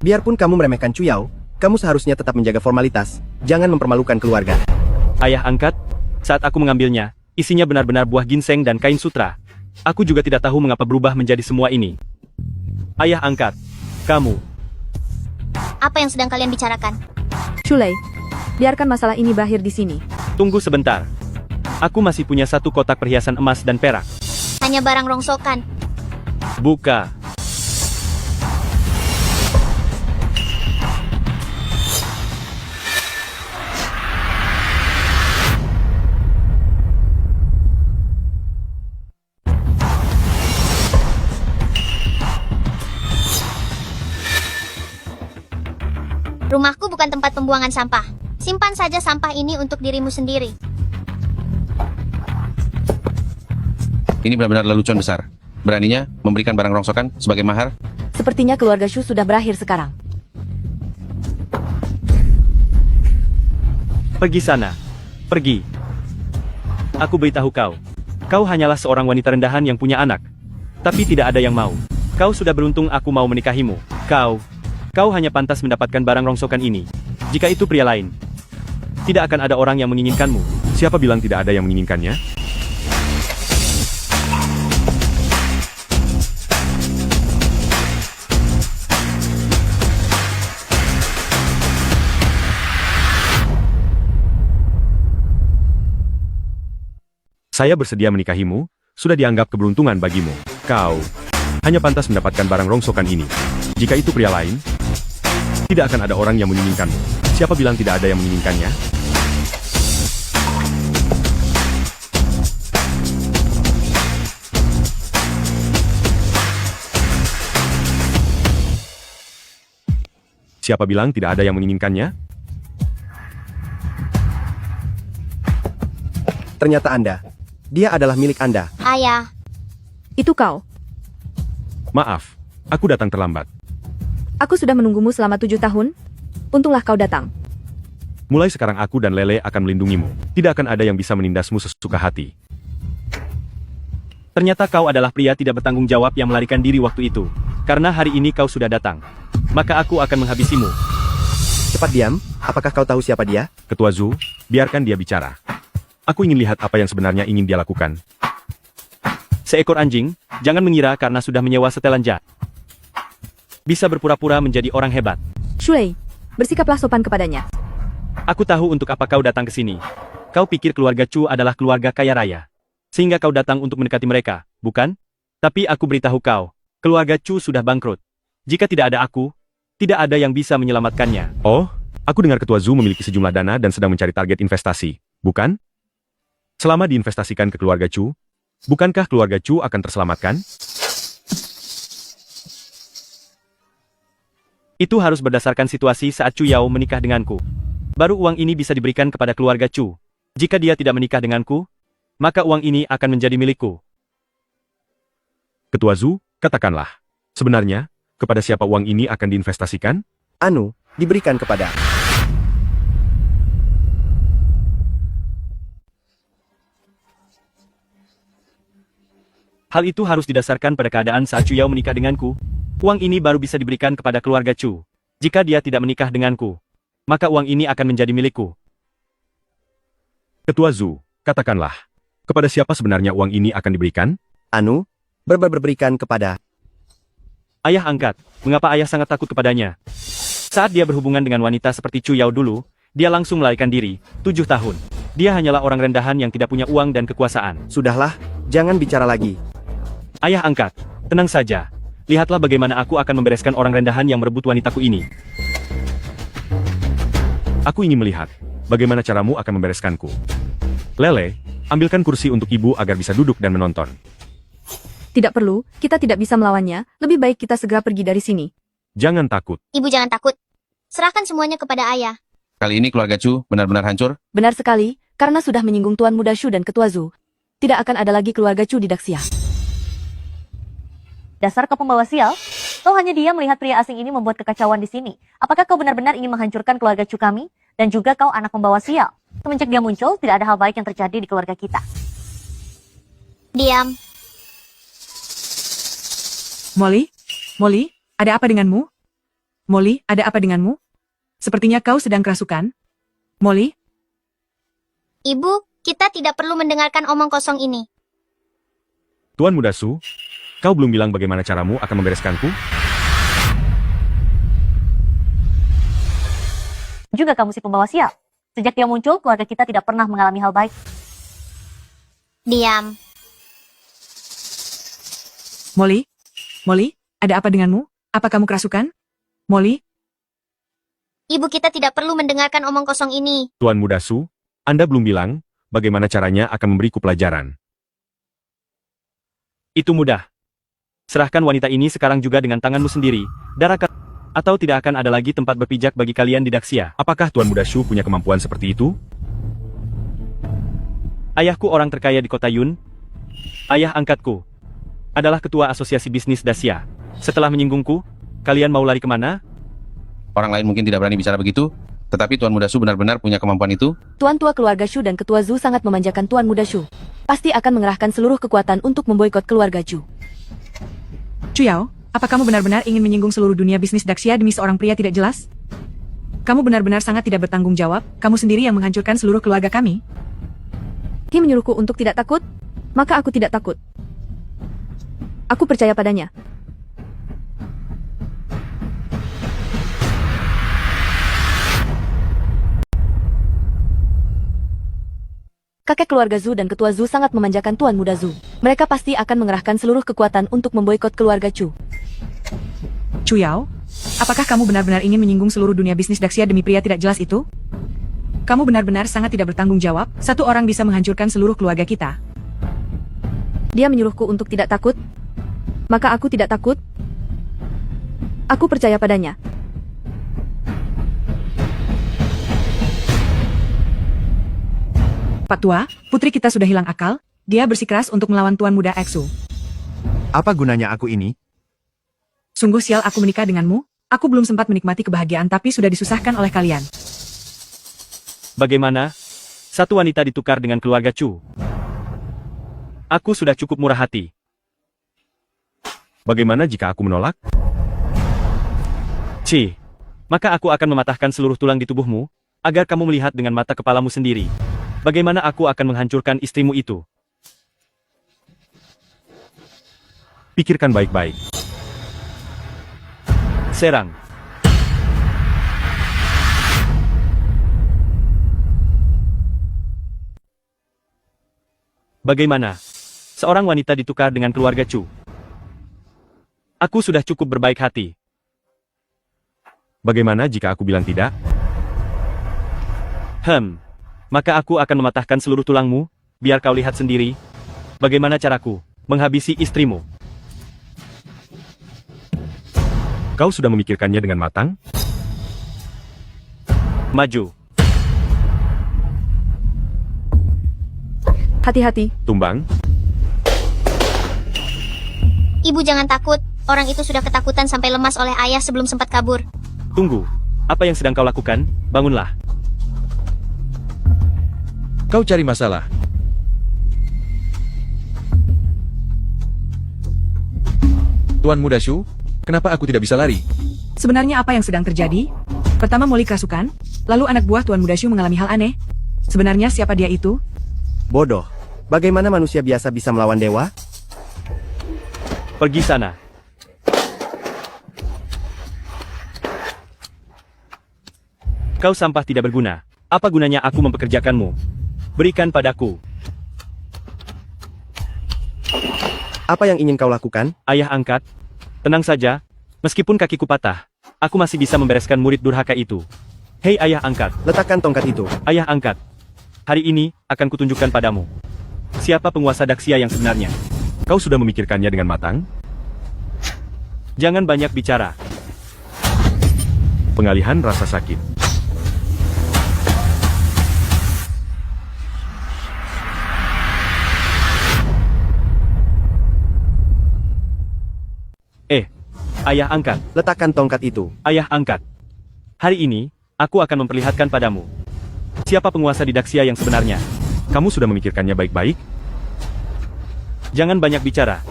Biarpun kamu meremehkan Chuyao, kamu seharusnya tetap menjaga formalitas. Jangan mempermalukan keluarga. Ayah angkat, Saat aku mengambilnya, isinya benar-benar buah ginseng dan kain sutra. Aku juga tidak tahu mengapa berubah menjadi semua ini. Ayah angkat, kamu. Apa yang sedang kalian bicarakan? Shulei, biarkan masalah ini berakhir di sini. Tunggu sebentar. Aku masih punya satu kotak perhiasan emas dan perak. Hanya barang rongsokan. Buka. Rumahku bukan tempat pembuangan sampah. Simpan saja sampah ini untuk dirimu sendiri. Ini benar-benar lelucon besar. Beraninya memberikan barang rongsokan sebagai mahar. Sepertinya keluarga Shu sudah berakhir sekarang. Pergi sana. Pergi. Aku beritahu kau. Kau hanyalah seorang wanita rendahan yang punya anak. Tapi tidak ada yang mau. Kau sudah beruntung aku mau menikahimu. Kau hanya pantas mendapatkan barang rongsokan ini. Jika itu pria lain, tidak akan ada orang yang menginginkanmu. Siapa bilang tidak ada yang menginginkannya? Saya bersedia menikahimu, sudah dianggap keberuntungan bagimu. Kau hanya pantas mendapatkan barang rongsokan ini. Jika itu pria lain, tidak akan ada orang yang menginginkanmu. Siapa bilang tidak ada yang menginginkannya? Siapa bilang tidak ada yang menginginkannya? Ternyata Anda. Dia adalah milik Anda. Ayah. Itu kau. Maaf, aku datang terlambat. Aku sudah menunggumu selama 7 tahun. Untunglah kau datang. Mulai sekarang aku dan Lele akan melindungimu. Tidak akan ada yang bisa menindasmu sesuka hati. Ternyata kau adalah pria tidak bertanggung jawab yang melarikan diri waktu itu. Karena hari ini kau sudah datang. Maka aku akan menghabisimu. Cepat diam, apakah kau tahu siapa dia? Ketua Zhu, biarkan dia bicara. Aku ingin lihat apa yang sebenarnya ingin dia lakukan. Seekor anjing, jangan mengira karena sudah menyewa setelan jas. Bisa berpura-pura menjadi orang hebat. Shulei, bersikaplah sopan kepadanya. Aku tahu untuk apa kau datang ke sini. Kau pikir keluarga Chu adalah keluarga kaya raya. Sehingga kau datang untuk mendekati mereka, bukan? Tapi aku beritahu kau, keluarga Chu sudah bangkrut. Jika tidak ada aku, tidak ada yang bisa menyelamatkannya. Oh, aku dengar Ketua Zhu memiliki sejumlah dana dan sedang mencari target investasi, bukan? Selama diinvestasikan ke keluarga Chu, bukankah keluarga Chu akan terselamatkan? Itu harus berdasarkan situasi saat Chu Yao menikah denganku. Baru uang ini bisa diberikan kepada keluarga Chu. Jika dia tidak menikah denganku, maka uang ini akan menjadi milikku. Ketua Zhu, katakanlah. Sebenarnya, kepada siapa uang ini akan diinvestasikan? Anu, diberikan kepada... Hal itu harus didasarkan pada keadaan saat Chu Yao menikah denganku. Uang ini baru bisa diberikan kepada keluarga Chu. Jika dia tidak menikah denganku, maka uang ini akan menjadi milikku. Ketua Zhu, katakanlah. Kepada siapa sebenarnya uang ini akan diberikan? Anu, berberikan kepada... Ayah angkat, mengapa ayah sangat takut kepadanya? Saat dia berhubungan dengan wanita seperti Chu Yao dulu, dia langsung melarikan diri, 7 tahun. Dia hanyalah orang rendahan yang tidak punya uang dan kekuasaan. Sudahlah, jangan bicara lagi. Ayah angkat, tenang saja. Lihatlah bagaimana aku akan membereskan orang rendahan yang merebut wanitaku ini. Aku ingin melihat bagaimana caramu akan membereskanku. Lele, ambilkan kursi untuk ibu agar bisa duduk dan menonton. Tidak perlu, kita tidak bisa melawannya. Lebih baik kita segera pergi dari sini. Jangan takut. Ibu jangan takut. Serahkan semuanya kepada ayah. Kali ini keluarga Chu benar-benar hancur. Benar sekali, karena sudah menyinggung Tuan Muda Shu dan Ketua Zhu. Tidak akan ada lagi keluarga Chu di Daxia. Dasar kau pembawa sial, kau hanya diam melihat pria asing ini membuat kekacauan di sini. Apakah kau benar-benar ingin menghancurkan keluarga Chu kami? Dan juga kau anak pembawa sial. Semenjak dia muncul, tidak ada hal baik yang terjadi di keluarga kita. Diam. Molly, ada apa denganmu? Molly, ada apa denganmu? Sepertinya kau sedang kerasukan. Molly? Ibu, Kita tidak perlu mendengarkan omong kosong ini. Tuan Muda Su, kau belum bilang bagaimana caramu akan membereskanku? Juga kamu si pembawa sial. Sejak dia muncul, keluarga kita tidak pernah mengalami hal baik. Diam. Molly, ada apa denganmu? Apa kamu kerasukan? Molly, Ibu kita tidak perlu mendengarkan omong kosong ini. Tuan Muda Su, Anda belum bilang bagaimana caranya akan memberiku pelajaran. Itu mudah. Serahkan wanita ini sekarang juga dengan tanganmu sendiri, atau tidak akan ada lagi tempat berpijak bagi kalian di Daxia. Apakah Tuan Muda Su punya kemampuan seperti itu? Ayahku orang terkaya di kota Yun. Ayah angkatku adalah ketua asosiasi bisnis Daxia. Setelah menyinggungku, kalian mau lari kemana? Orang lain mungkin tidak berani bicara begitu, tetapi Tuan Muda Su benar-benar punya kemampuan itu. Tuan tua keluarga Shu dan ketua Zhu sangat memanjakan Tuan Muda Shu. Pasti akan mengerahkan seluruh kekuatan untuk memboikot keluarga Zhu. Chuyao, apa kamu benar-benar ingin menyinggung seluruh dunia bisnis Daxia demi seorang pria tidak jelas? Kamu benar-benar sangat tidak bertanggung jawab, kamu sendiri yang menghancurkan seluruh keluarga kami. He menyuruhku untuk tidak takut, maka aku tidak takut. Aku percaya padanya. Kakek keluarga Zhu dan ketua Zhu sangat memanjakan Tuan Muda Zhu. Mereka pasti akan mengerahkan seluruh kekuatan untuk memboikot keluarga Chu. Chuyao, apakah kamu benar-benar ingin menyinggung seluruh dunia bisnis Daxia demi pria tidak jelas itu? Kamu benar-benar sangat tidak bertanggung jawab, satu orang bisa menghancurkan seluruh keluarga kita. Dia menyuruhku untuk tidak takut, maka aku tidak takut. Aku percaya padanya. Pak Tua, putri kita sudah hilang akal, dia bersikeras untuk melawan Tuan Muda Exu. Apa gunanya aku ini? Sungguh sial aku menikah denganmu, aku belum sempat menikmati kebahagiaan tapi sudah disusahkan oleh kalian. Bagaimana? Satu wanita ditukar dengan keluarga Chu. Aku sudah cukup murah hati. Bagaimana jika aku menolak? Maka aku akan mematahkan seluruh tulang di tubuhmu, agar kamu melihat dengan mata kepalamu sendiri. Bagaimana aku akan menghancurkan istrimu itu? Pikirkan baik-baik. Serang. Bagaimana? Seorang wanita ditukar dengan keluarga Chu. Aku sudah cukup berbaik hati. Bagaimana jika aku bilang tidak? Maka aku akan mematahkan seluruh tulangmu, biar kau lihat sendiri. Bagaimana caraku menghabisi istrimu? Kau sudah memikirkannya dengan matang? Maju. Hati-hati. Tumbang. Ibu jangan takut, orang itu sudah ketakutan sampai lemas oleh ayah sebelum sempat kabur. Tunggu, apa yang sedang kau lakukan? Bangunlah. Kau cari masalah. Tuan Muda Shu, kenapa aku tidak bisa lari? Sebenarnya apa yang sedang terjadi? Pertama Molly kerasukan, lalu anak buah Tuan Muda Shu mengalami hal aneh. Sebenarnya siapa dia itu? Bodoh. Bagaimana manusia biasa bisa melawan dewa? Pergi sana. Kau sampah tidak berguna. Apa gunanya aku mempekerjakanmu? Berikan padaku. Apa yang ingin kau lakukan? Ayah angkat. Tenang saja. Meskipun kakiku patah, aku masih bisa membereskan murid durhaka itu. Hei ayah angkat. Letakkan tongkat itu. Ayah angkat. Hari ini, akan kutunjukkan padamu. Siapa penguasa Daxia yang sebenarnya? Kau sudah memikirkannya dengan matang? Jangan banyak bicara. Pengalihan rasa sakit. Ayah angkat. Letakkan tongkat itu. Ayah angkat. Hari ini, aku akan memperlihatkan padamu. Siapa penguasa di Daxia yang sebenarnya? Kamu sudah memikirkannya baik-baik? Jangan banyak bicara.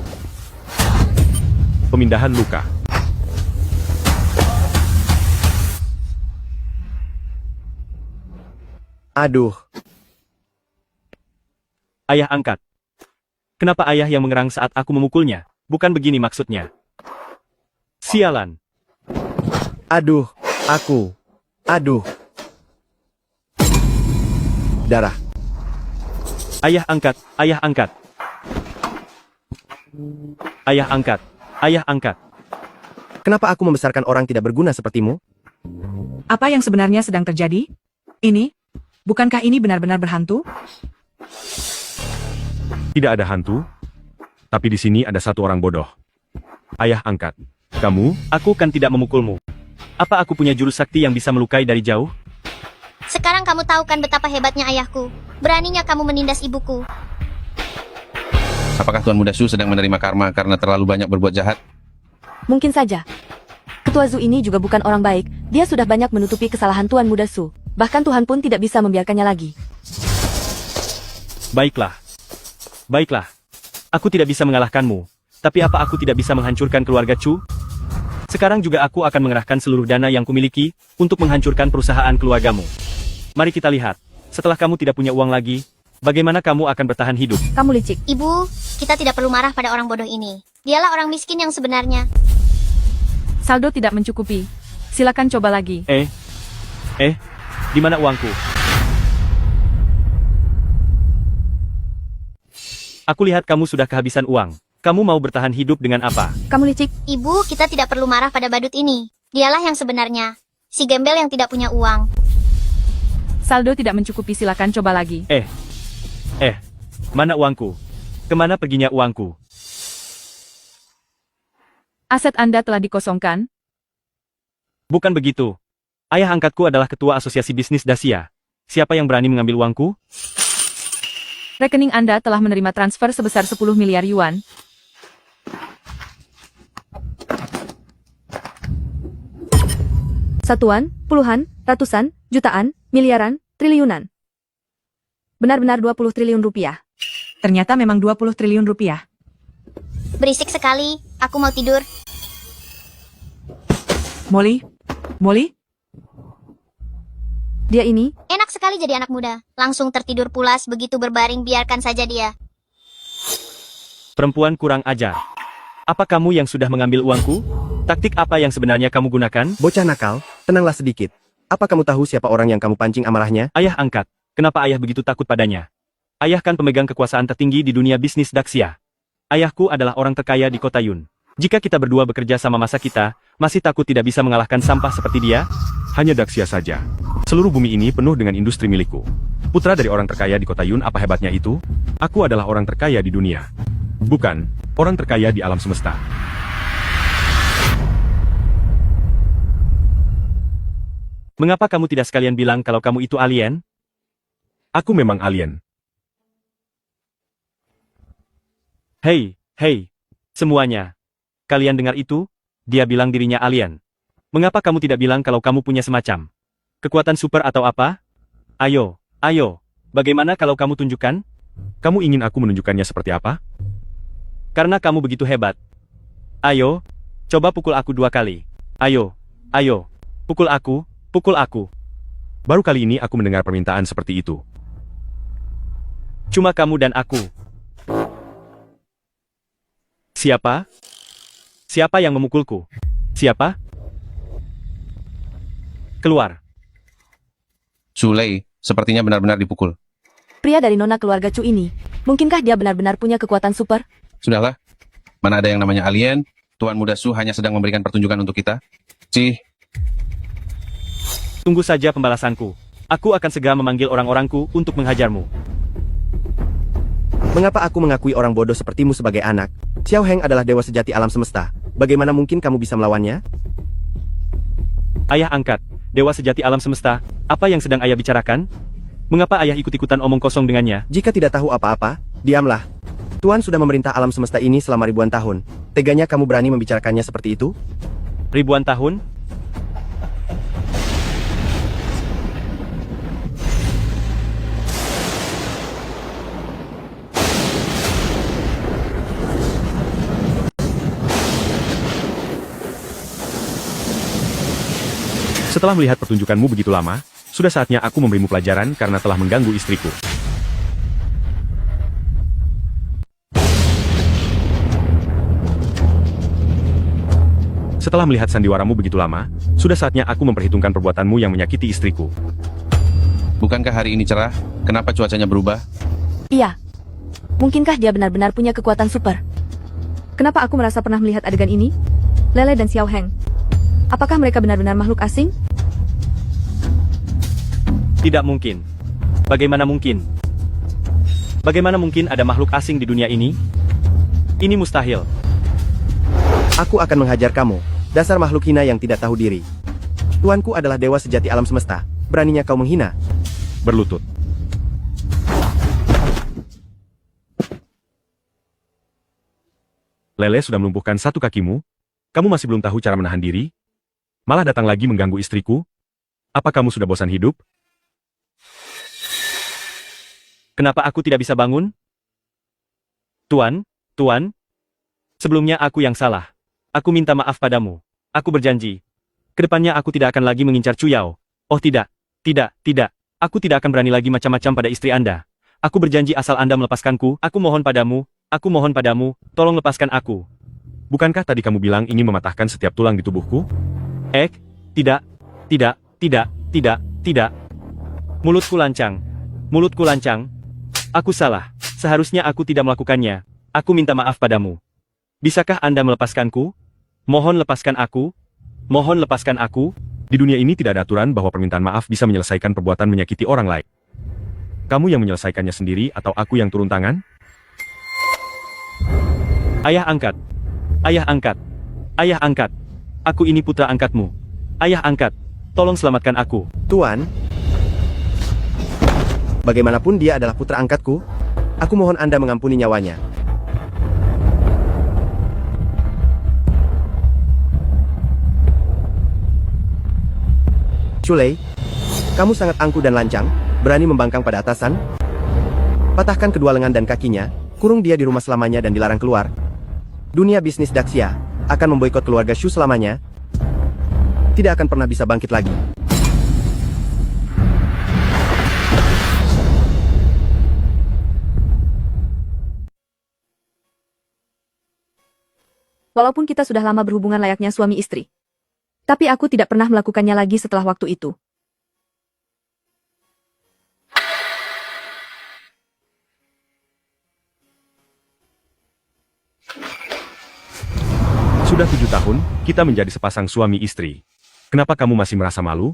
Pemindahan luka. Aduh. Ayah angkat. Kenapa ayah yang mengerang saat aku memukulnya? Bukan begini maksudnya. Sialan. Aduh, aduh. Darah. Ayah angkat, ayah angkat. Ayah angkat, ayah angkat. Kenapa aku membesarkan orang tidak berguna sepertimu? Apa yang sebenarnya sedang terjadi? Ini? Bukankah ini benar-benar berhantu? Tidak ada hantu, tapi di sini ada satu orang bodoh. Ayah angkat. Kamu? Aku kan tidak memukulmu. Apa aku punya jurus sakti yang bisa melukai dari jauh? Sekarang kamu tahu kan betapa hebatnya ayahku. Beraninya kamu menindas ibuku. Apakah Tuan Muda Shu sedang menerima karma karena terlalu banyak berbuat jahat? Mungkin saja. Ketua Zhu ini juga bukan orang baik. Dia sudah banyak menutupi kesalahan Tuan Muda Shu. Bahkan Tuhan pun tidak bisa membiarkannya lagi. Baiklah. Baiklah. Aku tidak bisa mengalahkanmu. Tapi apa aku tidak bisa menghancurkan keluarga Chu? Sekarang juga aku akan mengerahkan seluruh dana yang kumiliki untuk menghancurkan perusahaan keluargamu. Mari kita lihat. Setelah kamu tidak punya uang lagi, bagaimana kamu akan bertahan hidup? Kamu licik. Ibu, kita tidak perlu marah pada orang bodoh ini. Dialah orang miskin yang sebenarnya. Saldo tidak mencukupi. Silakan coba lagi. Di mana uangku? Aku lihat kamu sudah kehabisan uang. Kamu mau bertahan hidup dengan apa? Kamu licik. Ibu, kita tidak perlu marah pada badut ini. Dialah yang sebenarnya. Si gembel yang tidak punya uang. Saldo tidak mencukupi, silakan coba lagi. Mana uangku? Kemana perginya uangku? Aset Anda telah dikosongkan? Bukan begitu. Ayah angkatku adalah ketua asosiasi bisnis Dacia. Siapa yang berani mengambil uangku? Rekening Anda telah menerima transfer sebesar 10 miliar yuan. Satuan, puluhan, ratusan, jutaan, miliaran, triliunan. Benar-benar 20 triliun rupiah. Ternyata memang 20 triliun rupiah. Berisik sekali, aku mau tidur. Molly? Dia ini? Enak sekali jadi anak muda. Langsung tertidur pulas begitu berbaring, biarkan saja dia. Perempuan kurang ajar. Apa kamu yang sudah mengambil uangku? Taktik apa yang sebenarnya kamu gunakan? Bocah nakal, tenanglah sedikit. Apa kamu tahu siapa orang yang kamu pancing amarahnya? Ayah angkat. Kenapa ayah begitu takut padanya? Ayah kan pemegang kekuasaan tertinggi di dunia bisnis Dacia. Ayahku adalah orang terkaya di kota Yun. Jika kita berdua bekerja sama masa kita, masih takut tidak bisa mengalahkan sampah seperti dia? Hanya Dacia saja. Seluruh bumi ini penuh dengan industri milikku. Putra dari orang terkaya di kota Yun, apa hebatnya itu? Aku adalah orang terkaya di dunia. Bukan, orang terkaya di alam semesta. Mengapa kamu tidak sekalian bilang kalau kamu itu alien? Aku memang alien. Hei, semuanya. Kalian dengar itu? Dia bilang dirinya alien. Mengapa kamu tidak bilang kalau kamu punya semacam kekuatan super atau apa? Ayo. Bagaimana kalau kamu tunjukkan? Kamu ingin aku menunjukkannya seperti apa? Karena kamu begitu hebat. Ayo, coba pukul aku 2 kali. Ayo. Pukul aku. Baru kali ini aku mendengar permintaan seperti itu. Cuma kamu dan aku. Siapa? Siapa yang memukulku? Siapa? Keluar. Shulei, sepertinya benar-benar dipukul. Pria dari nona keluarga Chu ini. Mungkinkah dia benar-benar punya kekuatan super? Sudahlah. Mana ada yang namanya alien? Tuan Muda Shu hanya sedang memberikan pertunjukan untuk kita. Tunggu saja pembalasanku. Aku akan segera memanggil orang-orangku untuk menghajarmu. Mengapa aku mengakui orang bodoh sepertimu sebagai anak? Xiao Heng adalah dewa sejati alam semesta. Bagaimana mungkin kamu bisa melawannya? Ayah angkat, dewa sejati alam semesta, apa yang sedang ayah bicarakan? Mengapa ayah ikut-ikutan omong kosong dengannya? Jika tidak tahu apa-apa, diamlah. Tuan sudah memerintah alam semesta ini selama ribuan tahun. Teganya kamu berani membicarakannya seperti itu? Ribuan tahun? Setelah melihat pertunjukanmu begitu lama, sudah saatnya aku memberimu pelajaran karena telah mengganggu istriku. Setelah melihat sandiwaramu begitu lama, sudah saatnya aku memperhitungkan perbuatanmu yang menyakiti istriku. Bukankah hari ini cerah? Kenapa cuacanya berubah? Iya. Mungkinkah dia benar-benar punya kekuatan super? Kenapa aku merasa pernah melihat adegan ini? Lele dan Xiao Heng. Apakah mereka benar-benar makhluk asing? Tidak mungkin. Bagaimana mungkin? Bagaimana mungkin ada makhluk asing di dunia ini? Ini mustahil. Aku akan menghajar kamu, dasar makhluk hina yang tidak tahu diri. Tuanku adalah dewa sejati alam semesta. Beraninya kau menghina? Berlutut. Lele sudah melumpuhkan satu kakimu? Kamu masih belum tahu cara menahan diri? Malah datang lagi mengganggu istriku? Apa kamu sudah bosan hidup? Kenapa aku tidak bisa bangun? Tuan, sebelumnya aku yang salah. Aku minta maaf padamu. Aku berjanji. Kedepannya aku tidak akan lagi mengincar Cuyao. Oh tidak. Aku tidak akan berani lagi macam-macam pada istri Anda. Aku berjanji asal Anda melepaskanku. Aku mohon padamu, tolong lepaskan aku. Bukankah tadi kamu bilang ingin mematahkan setiap tulang di tubuhku? Tidak. Mulutku lancang. Aku salah. Seharusnya aku tidak melakukannya. Aku minta maaf padamu. Bisakah Anda melepaskanku? Mohon lepaskan aku. Di dunia ini tidak ada aturan bahwa permintaan maaf bisa menyelesaikan perbuatan menyakiti orang lain. Kamu yang menyelesaikannya sendiri atau aku yang turun tangan? Ayah angkat. Aku ini putra angkatmu. Ayah angkat. Tolong selamatkan aku. Tuan, bagaimanapun dia adalah putra angkatku, aku mohon Anda mengampuni nyawanya. Shulei, kamu sangat angkuh dan lancang, berani membangkang pada atasan. Patahkan kedua lengan dan kakinya, kurung dia di rumah selamanya dan dilarang keluar. Dunia bisnis Daxia akan memboikot keluarga Shu selamanya. Tidak akan pernah bisa bangkit lagi. Walaupun kita sudah lama berhubungan layaknya suami istri. Tapi aku tidak pernah melakukannya lagi setelah waktu itu. Sudah 7 tahun, kita menjadi sepasang suami istri. Kenapa kamu masih merasa malu?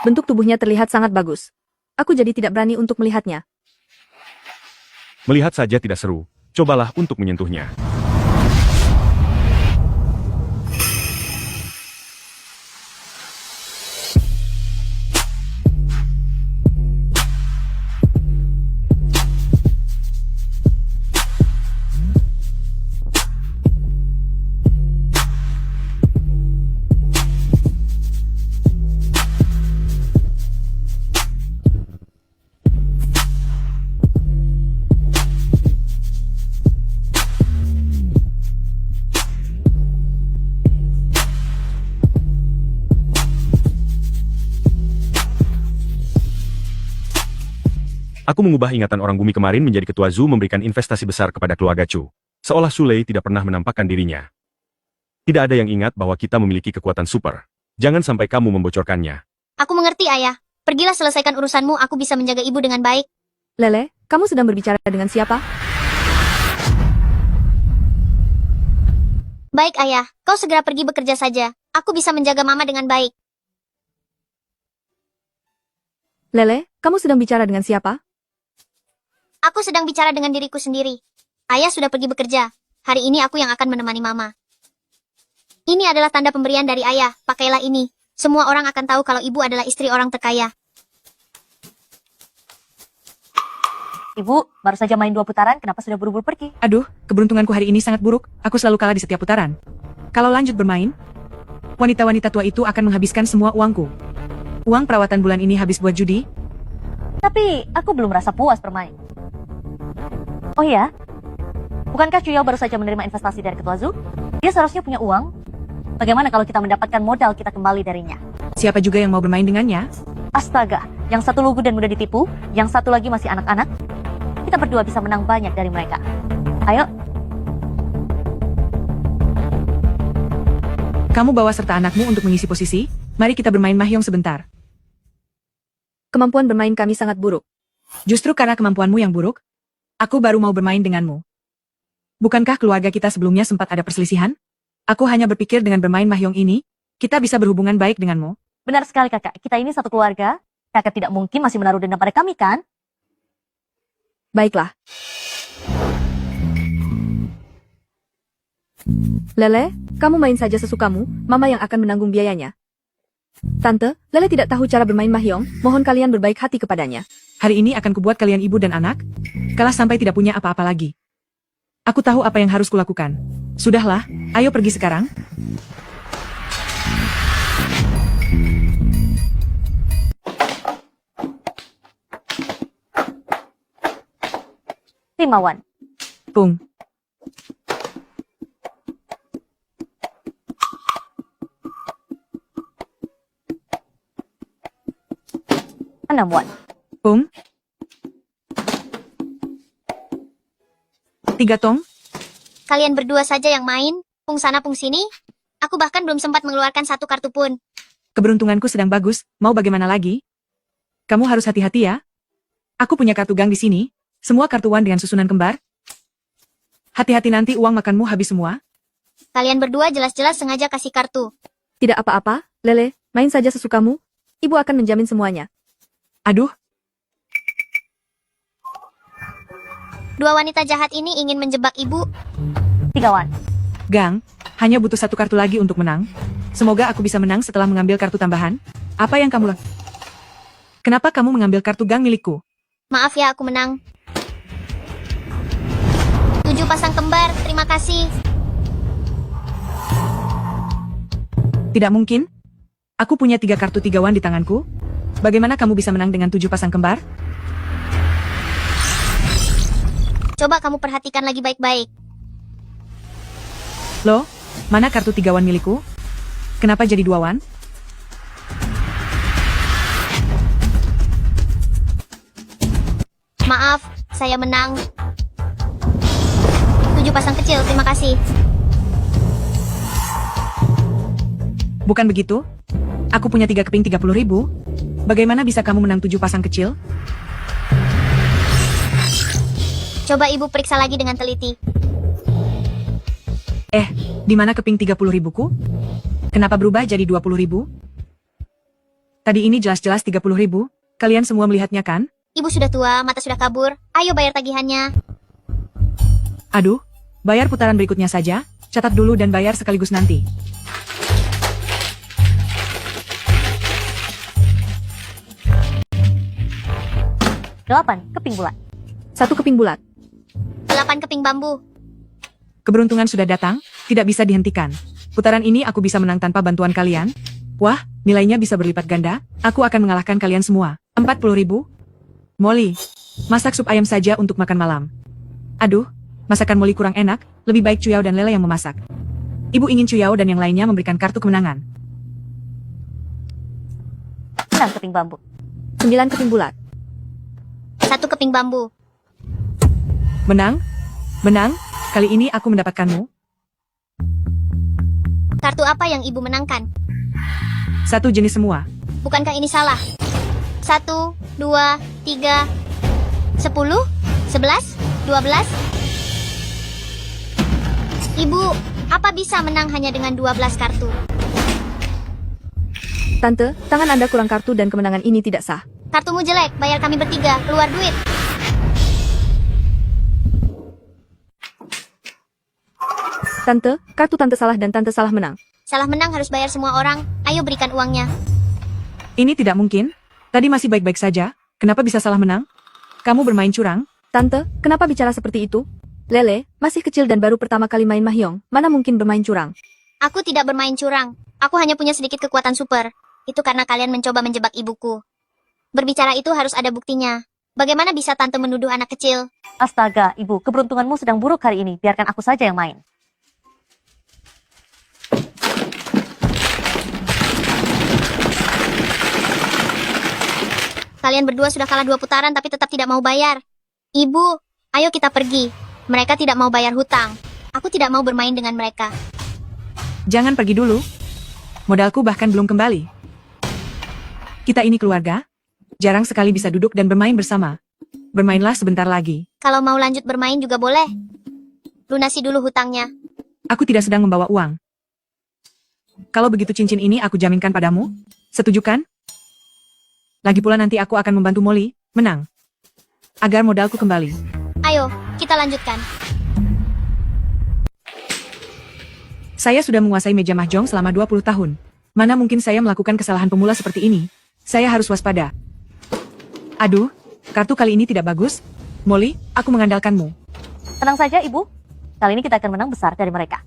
Bentuk tubuhnya terlihat sangat bagus. Aku jadi tidak berani untuk melihatnya. Melihat saja tidak seru. Cobalah untuk menyentuhnya. Aku mengubah ingatan orang bumi kemarin menjadi ketua Zhu memberikan investasi besar kepada keluarga Chu. Seolah Shulei tidak pernah menampakkan dirinya. Tidak ada yang ingat bahwa kita memiliki kekuatan super. Jangan sampai kamu membocorkannya. Aku mengerti, Ayah. Pergilah selesaikan urusanmu, aku bisa menjaga ibu dengan baik. Lele, kamu sedang berbicara dengan siapa? Baik, Ayah. Kau segera pergi bekerja saja. Aku bisa menjaga Mama dengan baik. Lele, kamu sedang bicara dengan siapa? Aku sedang bicara dengan diriku sendiri. Ayah sudah pergi bekerja. Hari ini aku yang akan menemani Mama. Ini adalah tanda pemberian dari Ayah. Pakailah ini. Semua orang akan tahu kalau ibu adalah istri orang terkaya. Ibu, baru saja main 2 putaran, kenapa sudah buru-buru pergi? Aduh, keberuntunganku hari ini sangat buruk. Aku selalu kalah di setiap putaran. Kalau lanjut bermain, wanita-wanita tua itu akan menghabiskan semua uangku. Uang perawatan bulan ini habis buat judi. Tapi, aku belum merasa puas bermain. Oh iya? Bukankah Cuyao baru saja menerima investasi dari Ketua Zhu? Dia seharusnya punya uang. Bagaimana kalau kita mendapatkan modal kita kembali darinya? Siapa juga yang mau bermain dengannya? Astaga, yang satu lugu dan mudah ditipu, yang satu lagi masih anak-anak. Kita berdua bisa menang banyak dari mereka. Ayo. Kamu bawa serta anakmu untuk mengisi posisi, mari kita bermain mahjong sebentar. Kemampuan bermain kami sangat buruk. Justru karena kemampuanmu yang buruk, aku baru mau bermain denganmu. Bukankah keluarga kita sebelumnya sempat ada perselisihan? Aku hanya berpikir dengan bermain mahjong ini, kita bisa berhubungan baik denganmu. Benar sekali kakak, kita ini satu keluarga. Kakak tidak mungkin masih menaruh dendam pada kami kan? Baiklah. Lele, kamu main saja sesukamu, Mama yang akan menanggung biayanya. Tante, Lele tidak tahu cara bermain mahjong, mohon kalian berbaik hati kepadanya. Hari ini akan kubuat kalian ibu dan anak, kalah sampai tidak punya apa-apa lagi. Aku tahu apa yang harus kulakukan. Sudahlah, ayo pergi sekarang. Rimawan. Pung. Wan. Pung. 3 tong. Kalian berdua saja yang main, pung sana pung sini. Aku bahkan belum sempat mengeluarkan satu kartu pun. Keberuntunganku sedang bagus, mau bagaimana lagi? Kamu harus hati-hati ya. Aku punya kartu gang di sini, semua kartuan dengan susunan kembar. Hati-hati nanti uang makanmu habis semua. Kalian berdua jelas-jelas sengaja kasih kartu. Tidak apa-apa, Lele, main saja sesukamu. Ibu akan menjamin semuanya. Aduh. Dua wanita jahat ini ingin menjebak ibu. 3 Wan. Gang, hanya butuh satu kartu lagi untuk menang. Semoga aku bisa menang setelah mengambil kartu tambahan. Apa yang kamu lakukan? Kenapa kamu mengambil kartu gang milikku? Maaf ya aku menang. 7 pasang kembar, terima kasih. Tidak mungkin. Aku punya 3 kartu 3 wan di tanganku. Bagaimana kamu bisa menang dengan 7 pasang kembar? Coba kamu perhatikan lagi baik-baik. Loh, mana kartu 3 wan milikku? Kenapa jadi 2 wan? Maaf, saya menang. 7 pasang kecil, terima kasih. Bukan begitu? Aku punya 3 keping 30.000. Bagaimana bisa kamu menang 7 pasang kecil? Coba ibu periksa lagi dengan teliti. Di mana keping 30.000 ku? Kenapa berubah jadi 20.000? Tadi ini jelas-jelas 30.000. Kalian semua melihatnya kan? Ibu sudah tua, mata sudah kabur. Ayo bayar tagihannya. Aduh, bayar putaran berikutnya saja. Catat dulu dan bayar sekaligus nanti. Delapan keping bulat. 1 keping bulat. 8 keping bambu. Keberuntungan sudah datang, tidak bisa dihentikan. Putaran ini aku bisa menang tanpa bantuan kalian. Wah, nilainya bisa berlipat ganda. Aku akan mengalahkan kalian semua. 40.000. Molly, masak sup ayam saja untuk makan malam. Aduh, masakan Molly kurang enak. Lebih baik Cuyao dan Lele yang memasak. Ibu ingin Cuyao dan yang lainnya memberikan kartu kemenangan. 6 keping bambu. 9 keping bulat. 1 keping bambu. Menang? Menang? Kali ini aku mendapatkanmu. Kartu apa yang ibu menangkan? 1 jenis semua. Bukankah ini salah? 1, 2, 3, 10, 11, 12. Ibu, apa bisa menang hanya dengan 12 kartu? Tante, tangan Anda kurang kartu dan kemenangan ini tidak sah. Kartumu jelek, bayar kami bertiga, keluar duit. Tante, kartu Tante salah dan Tante salah menang. Salah menang harus bayar semua orang, ayo berikan uangnya. Ini tidak mungkin. Tadi masih baik-baik saja. Kenapa bisa salah menang? Kamu bermain curang? Tante, kenapa bicara seperti itu? Lele, masih kecil dan baru pertama kali main mahjong, mana mungkin bermain curang? Aku tidak bermain curang. Aku hanya punya sedikit kekuatan super. Itu karena kalian mencoba menjebak ibuku. Berbicara itu harus ada buktinya. Bagaimana bisa Tante menuduh anak kecil? Astaga, ibu, keberuntunganmu sedang buruk hari ini. Biarkan aku saja yang main. Kalian berdua sudah kalah 2 putaran tapi tetap tidak mau bayar. Ibu, ayo kita pergi. Mereka tidak mau bayar hutang. Aku tidak mau bermain dengan mereka. Jangan pergi dulu. Modalku bahkan belum kembali. Kita ini keluarga. Jarang sekali bisa duduk dan bermain bersama. Bermainlah sebentar lagi. Kalau mau lanjut bermain juga boleh. Lunasi dulu hutangnya. Aku tidak sedang membawa uang. Kalau begitu cincin ini aku jaminkan padamu. Setuju kan? Lagi pula nanti aku akan membantu Molly menang. Agar modalku kembali. Ayo, kita lanjutkan. Saya sudah menguasai meja mahjong selama 20 tahun. Mana mungkin saya melakukan kesalahan pemula seperti ini? Saya harus waspada. Aduh, kartu kali ini tidak bagus. Molly, aku mengandalkanmu. Tenang saja, Ibu. Kali ini kita akan menang besar dari mereka.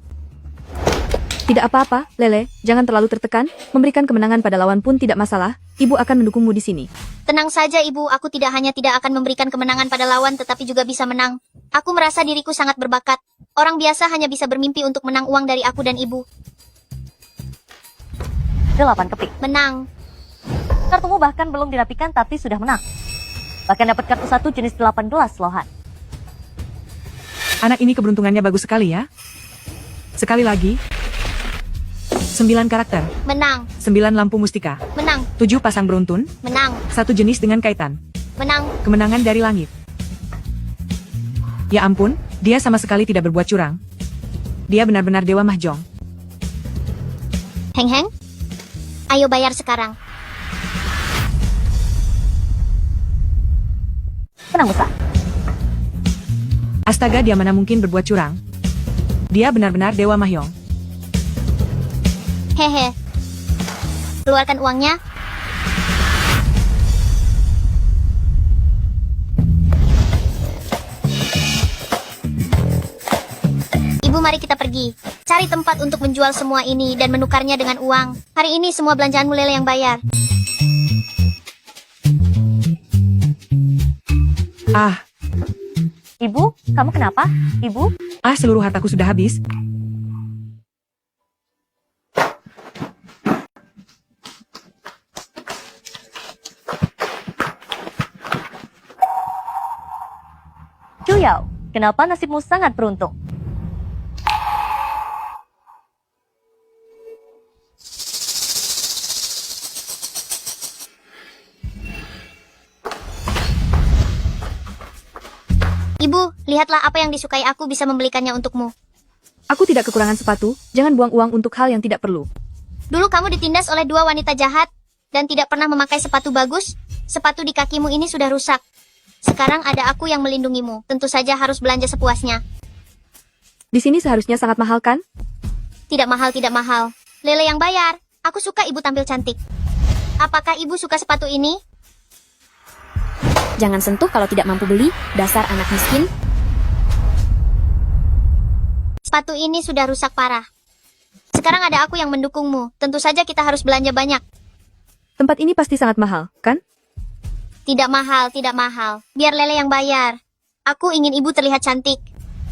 Tidak apa-apa, Lele, jangan terlalu tertekan. Memberikan kemenangan pada lawan pun tidak masalah. Ibu akan mendukungmu di sini. Tenang saja Ibu, aku tidak hanya tidak akan memberikan kemenangan pada lawan tetapi juga bisa menang. Aku merasa diriku sangat berbakat. Orang biasa hanya bisa bermimpi untuk menang uang dari aku dan Ibu. 8 keping. Menang. Kartumu bahkan belum dirapikan tapi sudah menang. Bahkan dapat kartu 1 jenis 18 lohan. Anak ini keberuntungannya bagus sekali ya. Sekali lagi. 9 karakter. Menang. 9 lampu mustika. Menang. 7 pasang beruntun. Menang. 1 jenis dengan kaitan. Menang. Kemenangan dari langit. Ya ampun, dia sama sekali tidak berbuat curang. Dia benar-benar dewa mahjong. Heng-heng. Ayo bayar sekarang. Menang besar. Astaga, dia mana mungkin berbuat curang. Dia benar-benar dewa mahjong. Hehe. Keluarkan uangnya. Ibu, mari kita pergi. Cari tempat untuk menjual semua ini dan menukarnya dengan uang. Hari ini semua belanjaanmu Lele yang bayar. Ah. Ibu, kamu kenapa? Ibu? Ah, seluruh hartaku sudah habis. Cuyao, kenapa nasibmu sangat beruntung? Ibu, lihatlah apa yang disukai aku bisa membelikannya untukmu. Aku tidak kekurangan sepatu, jangan buang uang untuk hal yang tidak perlu. Dulu kamu ditindas oleh 2 wanita jahat, dan tidak pernah memakai sepatu bagus. Sepatu di kakimu ini sudah rusak. Sekarang ada aku yang melindungimu, tentu saja harus belanja sepuasnya. Di sini seharusnya sangat mahal kan? Tidak mahal, tidak mahal. Lele yang bayar. Aku suka ibu tampil cantik. Apakah ibu suka sepatu ini? Jangan sentuh kalau tidak mampu beli, dasar anak miskin. Sepatu ini sudah rusak parah. Sekarang ada aku yang mendukungmu, tentu saja kita harus belanja banyak. Tempat ini pasti sangat mahal, kan? Tidak mahal, tidak mahal. Biar Lele yang bayar. Aku ingin ibu terlihat cantik.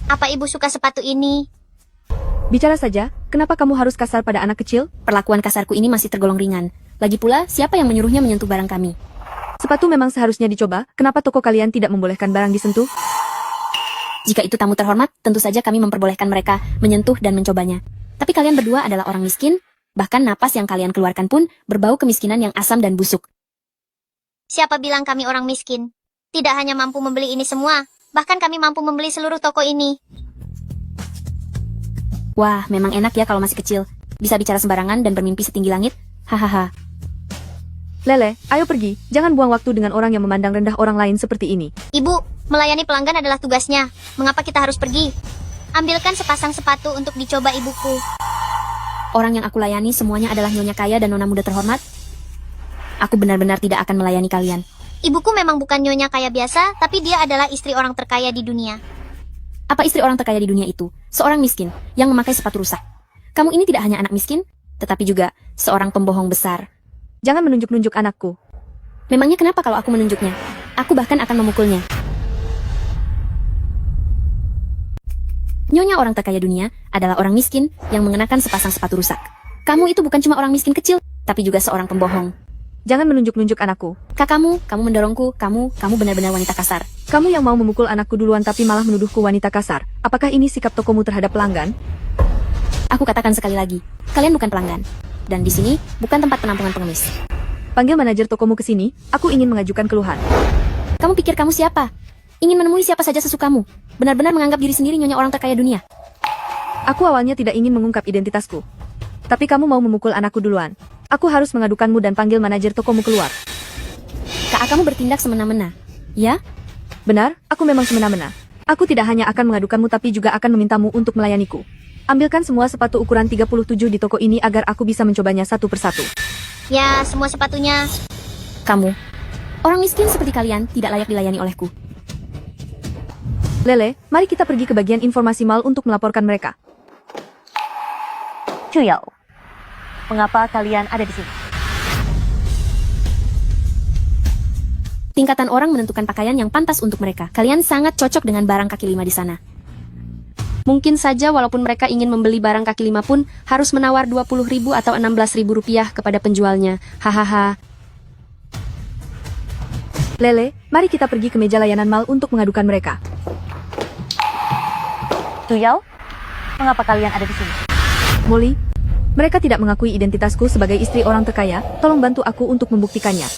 Apa ibu suka sepatu ini? Bicara saja, kenapa kamu harus kasar pada anak kecil? Perlakuan kasarku ini masih tergolong ringan. Lagi pula, siapa yang menyuruhnya menyentuh barang kami? Sepatu memang seharusnya dicoba, kenapa toko kalian tidak membolehkan barang disentuh? Jika itu tamu terhormat, tentu saja kami memperbolehkan mereka menyentuh dan mencobanya. Tapi kalian berdua adalah orang miskin, bahkan napas yang kalian keluarkan pun berbau kemiskinan yang asam dan busuk. Siapa bilang kami orang miskin? Tidak hanya mampu membeli ini semua, bahkan kami mampu membeli seluruh toko ini. Wah, memang enak ya kalau masih kecil. Bisa bicara sembarangan dan bermimpi setinggi langit. Hahaha. Lele, ayo pergi. Jangan buang waktu dengan orang yang memandang rendah orang lain seperti ini. Ibu, melayani pelanggan adalah tugasnya. Mengapa kita harus pergi? Ambilkan sepasang sepatu untuk dicoba ibuku. Orang yang aku layani semuanya adalah nyonya kaya dan nona muda terhormat. Aku benar-benar tidak akan melayani kalian. Ibuku memang bukan nyonya kaya biasa, tapi dia adalah istri orang terkaya di dunia. Apa istri orang terkaya di dunia itu? Seorang miskin yang memakai sepatu rusak. Kamu ini tidak hanya anak miskin, tetapi juga seorang pembohong besar. Jangan menunjuk-nunjuk anakku. Memangnya kenapa kalau aku menunjuknya? Aku bahkan akan memukulnya. Nyonya orang terkaya dunia adalah orang miskin yang mengenakan sepasang sepatu rusak. Kamu itu bukan cuma orang miskin kecil, tapi juga seorang pembohong. Jangan menunjuk-nunjuk anakku. Kamu mendorongku, kamu benar-benar wanita kasar. Kamu yang mau memukul anakku duluan tapi malah menuduhku wanita kasar. Apakah ini sikap tokomu terhadap pelanggan? Aku katakan sekali lagi, kalian bukan pelanggan. Dan di sini bukan tempat penampungan pengemis. Panggil manajer tokomu ke sini, aku ingin mengajukan keluhan. Kamu pikir kamu siapa? Ingin menemui siapa saja sesukamu. Benar-benar menganggap diri sendiri nyonya orang terkaya dunia. Aku awalnya tidak ingin mengungkap identitasku. Tapi kamu mau memukul anakku duluan. Aku harus mengadukanmu dan panggil manajer tokomu keluar. Kak, kamu bertindak semena-mena. Ya? Benar, aku memang semena-mena. Aku tidak hanya akan mengadukanmu tapi juga akan memintamu untuk melayaniku. Ambilkan semua sepatu ukuran 37 di toko ini agar aku bisa mencobanya satu persatu. Ya, semua sepatunya. Kamu. Orang miskin seperti kalian tidak layak dilayani olehku. Lele, mari kita pergi ke bagian informasi mal untuk melaporkan mereka. Chuyao, mengapa kalian ada di sini? Tingkatan orang menentukan pakaian yang pantas untuk mereka. Kalian sangat cocok dengan barang kaki lima di sana. Mungkin saja walaupun mereka ingin membeli barang kaki lima pun harus menawar 20.000 atau 16.000 rupiah kepada penjualnya. Hahaha. Lele, mari kita pergi ke meja layanan mal untuk mengadukan mereka. Chuyao, mengapa kalian ada di sini? Molly, mereka tidak mengakui identitasku sebagai istri orang terkaya. Tolong bantu aku untuk membuktikannya.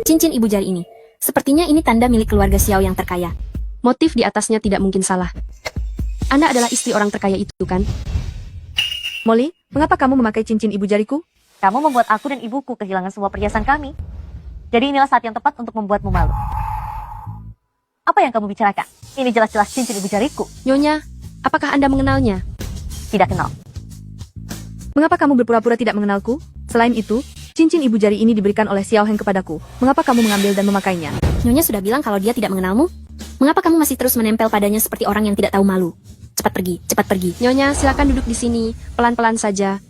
Cincin ibu jari ini. Sepertinya ini tanda milik keluarga Xiao yang terkaya. Motif di atasnya tidak mungkin salah. Anda adalah istri orang terkaya itu, kan? Molly, mengapa kamu memakai cincin ibu jariku? Kamu membuat aku dan ibuku kehilangan semua perhiasan kami. Jadi inilah saat yang tepat untuk membuatmu malu. Apa yang kamu bicarakan? Ini jelas-jelas cincin ibu jariku. Nyonya, apakah Anda mengenalnya? Tidak kenal. Mengapa kamu berpura-pura tidak mengenalku? Selain itu, cincin ibu jari ini diberikan oleh Xiao Heng kepadaku. Mengapa kamu mengambil dan memakainya? Nyonya sudah bilang kalau dia tidak mengenalmu. Mengapa kamu masih terus menempel padanya seperti orang yang tidak tahu malu? Cepat pergi, cepat pergi. Nyonya, silakan duduk di sini, pelan-pelan saja.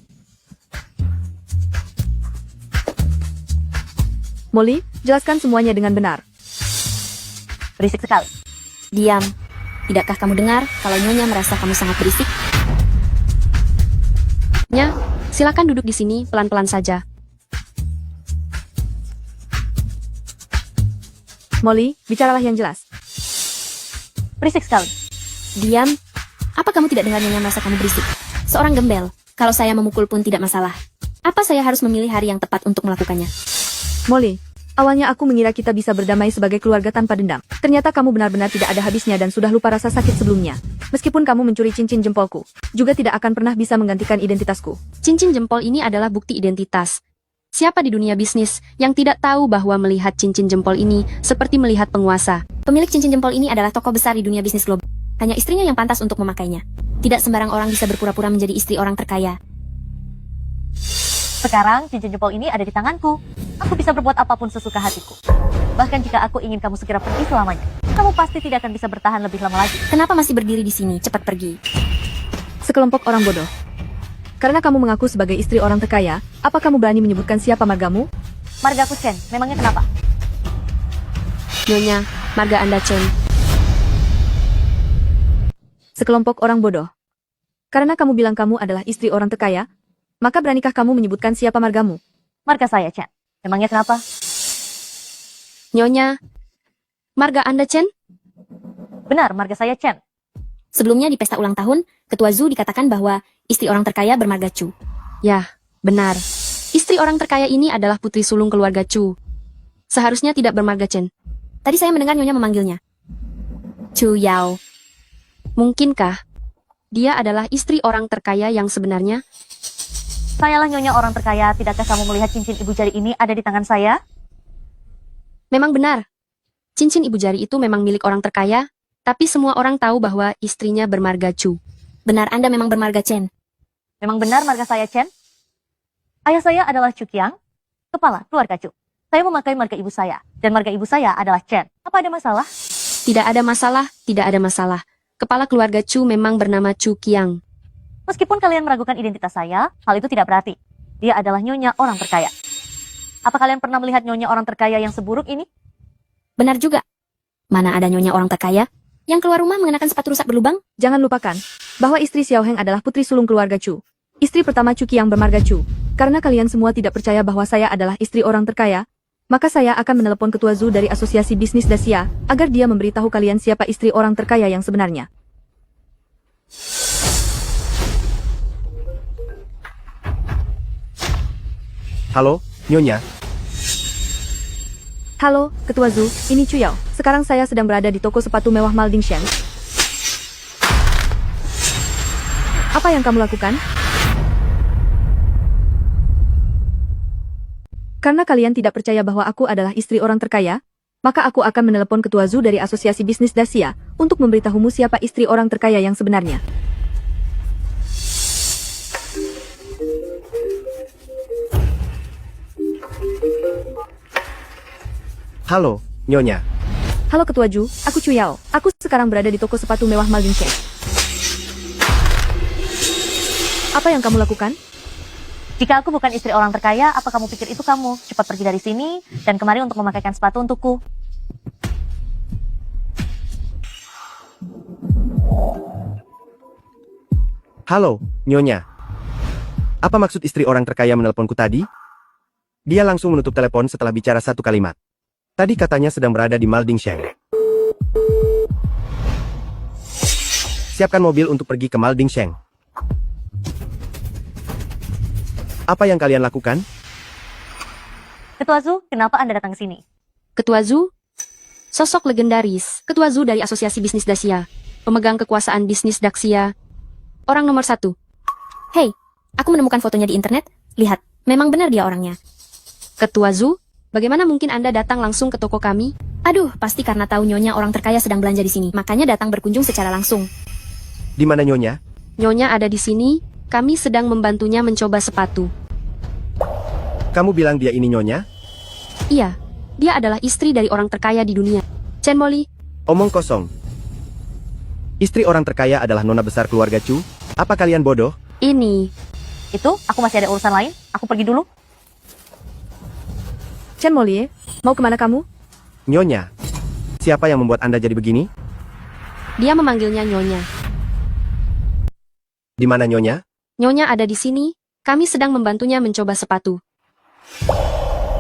Molly, jelaskan semuanya dengan benar. Berisik sekali. Diam. Tidakkah kamu dengar kalau Nyonya merasa kamu sangat berisik? Nya, silakan duduk di sini, pelan-pelan saja. Molly, bicaralah yang jelas. Berisik sekali. Diam. Apa kamu tidak dengar Nyonya merasa kamu berisik? Seorang gembel. Kalau saya memukul pun tidak masalah. Apa saya harus memilih hari yang tepat untuk melakukannya? Molly, awalnya aku mengira kita bisa berdamai sebagai keluarga tanpa dendam. Ternyata kamu benar-benar tidak ada habisnya dan sudah lupa rasa sakit sebelumnya. Meskipun kamu mencuri cincin jempolku, juga tidak akan pernah bisa menggantikan identitasku. Cincin jempol ini adalah bukti identitas. Siapa di dunia bisnis yang tidak tahu bahwa melihat cincin jempol ini seperti melihat penguasa? Pemilik cincin jempol ini adalah tokoh besar di dunia bisnis global. Hanya istrinya yang pantas untuk memakainya. Tidak sembarang orang bisa berpura-pura menjadi istri orang terkaya. Sekarang cincin jempol ini ada di tanganku. Aku bisa berbuat apapun sesuka hatiku. Bahkan jika aku ingin kamu segera pergi selamanya, kamu pasti tidak akan bisa bertahan lebih lama lagi. Kenapa masih berdiri di sini? Cepat pergi. Sekelompok orang bodoh. Karena kamu mengaku sebagai istri orang terkaya, apa kamu berani menyebutkan siapa margamu? Margaku Chen, memangnya kenapa? Nyonya, marga Anda Chen. Sekelompok orang bodoh. Karena kamu bilang kamu adalah istri orang terkaya, maka beranikah kamu menyebutkan siapa margamu? Marga saya Chen. Memangnya kenapa? Nyonya, marga Anda Chen? Benar, marga saya Chen. Sebelumnya di pesta ulang tahun, Ketua Zhu dikatakan bahwa istri orang terkaya bermarga Chu. Ya, benar. Istri orang terkaya ini adalah putri sulung keluarga Chu. Seharusnya tidak bermarga Chen. Tadi saya mendengar Nyonya memanggilnya Chu Yao. Mungkinkah dia adalah istri orang terkaya yang sebenarnya? Sayalah Nyonya orang terkaya, tidakkah kamu melihat cincin ibu jari ini ada di tangan saya? Memang benar. Cincin ibu jari itu memang milik orang terkaya, tapi semua orang tahu bahwa istrinya bermarga Chu. Benar, Anda memang bermarga Chen. Memang benar marga saya Chen. Ayah saya adalah Chu Qiang, kepala keluarga Chu. Saya memakai marga ibu saya, dan marga ibu saya adalah Chen. Apa ada masalah? Tidak ada masalah, tidak ada masalah. Kepala keluarga Chu memang bernama Chu Qiang. Meskipun kalian meragukan identitas saya, hal itu tidak berarti. Dia adalah Nyonya orang terkaya. Apa kalian pernah melihat Nyonya orang terkaya yang seburuk ini? Benar juga. Mana ada Nyonya orang terkaya yang keluar rumah mengenakan sepatu rusak berlubang? Jangan lupakan bahwa istri Xiao Heng adalah putri sulung keluarga Chu. Istri pertama Chu Qiang bermarga Chu. Karena kalian semua tidak percaya bahwa saya adalah istri orang terkaya, maka saya akan menelepon Ketua Zhu dari Asosiasi Bisnis Dacia agar dia memberitahu kalian siapa istri orang terkaya yang sebenarnya. Halo, Nyonya. Halo, Ketua Zhu, ini Chu Yao. Sekarang saya sedang berada di toko sepatu mewah Maldingsheng. Apa yang kamu lakukan? Karena kalian tidak percaya bahwa aku adalah istri orang terkaya, maka aku akan menelepon Ketua Zhu dari Asosiasi Bisnis Dacia untuk memberitahumu siapa istri orang terkaya yang sebenarnya. Halo, Nyonya. Halo Ketua Zhu, aku Chu Yao. Aku sekarang berada di toko sepatu mewah Maldingsheng. Apa yang kamu lakukan? Jika aku bukan istri orang terkaya, apa kamu pikir itu kamu? Cepat pergi dari sini dan kemari untuk memakaikan sepatu untukku. Halo, Nyonya. Apa maksud istri orang terkaya menelponku tadi? Dia langsung menutup telepon setelah bicara satu kalimat. Tadi katanya sedang berada di Maldingsheng. Siapkan mobil untuk pergi ke Maldingsheng. Apa yang kalian lakukan? Ketua Zhu, kenapa Anda datang ke sini? Ketua Zhu? Sosok legendaris, Ketua Zhu dari Asosiasi Bisnis Dacia, pemegang kekuasaan bisnis Dacia, orang nomor 1. Hei, aku menemukan fotonya di internet. Lihat, memang benar dia orangnya. Ketua Zhu, bagaimana mungkin Anda datang langsung ke toko kami? Aduh, pasti karena tahu Nyonya orang terkaya sedang belanja di sini. Makanya datang berkunjung secara langsung. Di mana Nyonya? Nyonya ada di sini, kami sedang membantunya mencoba sepatu. Kamu bilang dia ini Nyonya? Iya, dia adalah istri dari orang terkaya di dunia. Chen Molly. Omong kosong. Istri orang terkaya adalah nona besar keluarga Chu. Apa kalian bodoh? Ini. Itu, aku masih ada urusan lain. Aku pergi dulu. Chen Molly, mau kemana kamu? Nyonya. Siapa yang membuat Anda jadi begini? Dia memanggilnya Nyonya. Di mana Nyonya? Nyonya ada di sini, kami sedang membantunya mencoba sepatu.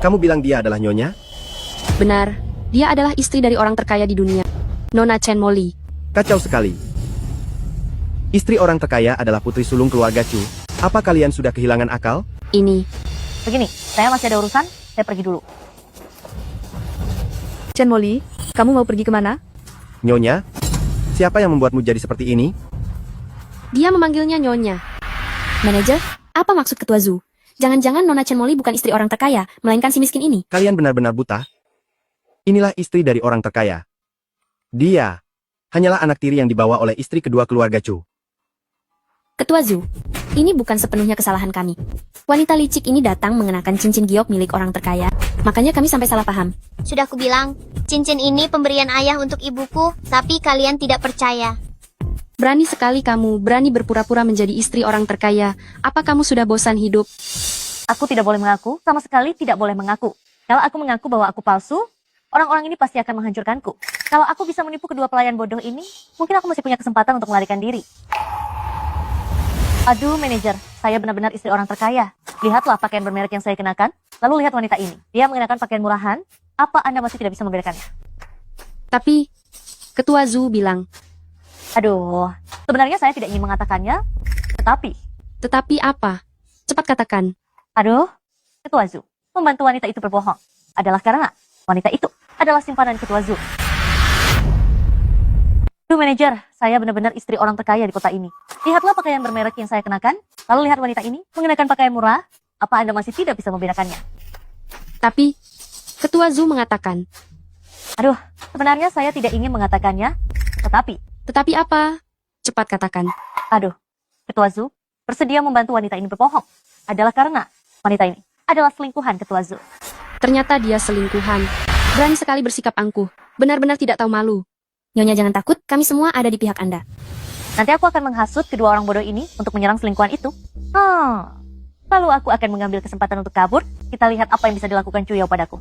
Kamu bilang dia adalah Nyonya? Benar, dia adalah istri dari orang terkaya di dunia, Nona Chen Molly. Kacau sekali. Istri orang terkaya adalah putri sulung keluarga Chu. Apa kalian sudah kehilangan akal? Ini. Begini, saya masih ada urusan, saya pergi dulu. Chen Molly, kamu mau pergi kemana? Nyonya, siapa yang membuatmu jadi seperti ini? Dia memanggilnya Nyonya. Manajer, apa maksud Ketua Zhu? Jangan-jangan Nona Chen Molly bukan istri orang terkaya, melainkan si miskin ini. Kalian benar-benar buta? Inilah istri dari orang terkaya. Dia hanyalah anak tiri yang dibawa oleh istri kedua keluarga Chu. Ketua Zhu, ini bukan sepenuhnya kesalahan kami. Wanita licik ini datang mengenakan cincin giok milik orang terkaya, makanya kami sampai salah paham. Sudah kubilang, cincin ini pemberian ayah untuk ibuku, tapi kalian tidak percaya. Berani sekali kamu, berani berpura-pura menjadi istri orang terkaya. Apa kamu sudah bosan hidup? Aku tidak boleh mengaku, sama sekali tidak boleh mengaku. Kalau aku mengaku bahwa aku palsu, orang-orang ini pasti akan menghancurkanku. Kalau aku bisa menipu kedua pelayan bodoh ini, mungkin aku masih punya kesempatan untuk melarikan diri. Aduh, manajer, saya benar-benar istri orang terkaya. Lihatlah pakaian bermerek yang saya kenakan, lalu lihat wanita ini. Dia mengenakan pakaian murahan, apa Anda masih tidak bisa membedakannya? Tapi, Ketua Zhu bilang, aduh, sebenarnya saya tidak ingin mengatakannya, tetapi... Tetapi apa? Cepat katakan. Aduh, Ketua Zhu, membantu wanita itu berbohong adalah karena wanita itu adalah simpanan Ketua Zhu. Duh manajer, saya benar-benar istri orang terkaya di kota ini. Lihatlah pakaian bermerek yang saya kenakan, lalu lihat wanita ini mengenakan pakaian murah, apa Anda masih tidak bisa membedakannya? Tapi, Ketua Zhu mengatakan, aduh, sebenarnya saya tidak ingin mengatakannya, tetapi... Tetapi apa? Cepat katakan. Aduh, Ketua Zhu bersedia membantu wanita ini berbohong adalah karena wanita ini adalah selingkuhan Ketua Zhu. Ternyata dia selingkuhan. Berani sekali bersikap angkuh. Benar-benar tidak tahu malu. Nyonya jangan takut, kami semua ada di pihak Anda. Nanti aku akan menghasut kedua orang bodoh ini untuk menyerang selingkuhan itu. Lalu aku akan mengambil kesempatan untuk kabur. Kita lihat apa yang bisa dilakukan Chu Yao padaku.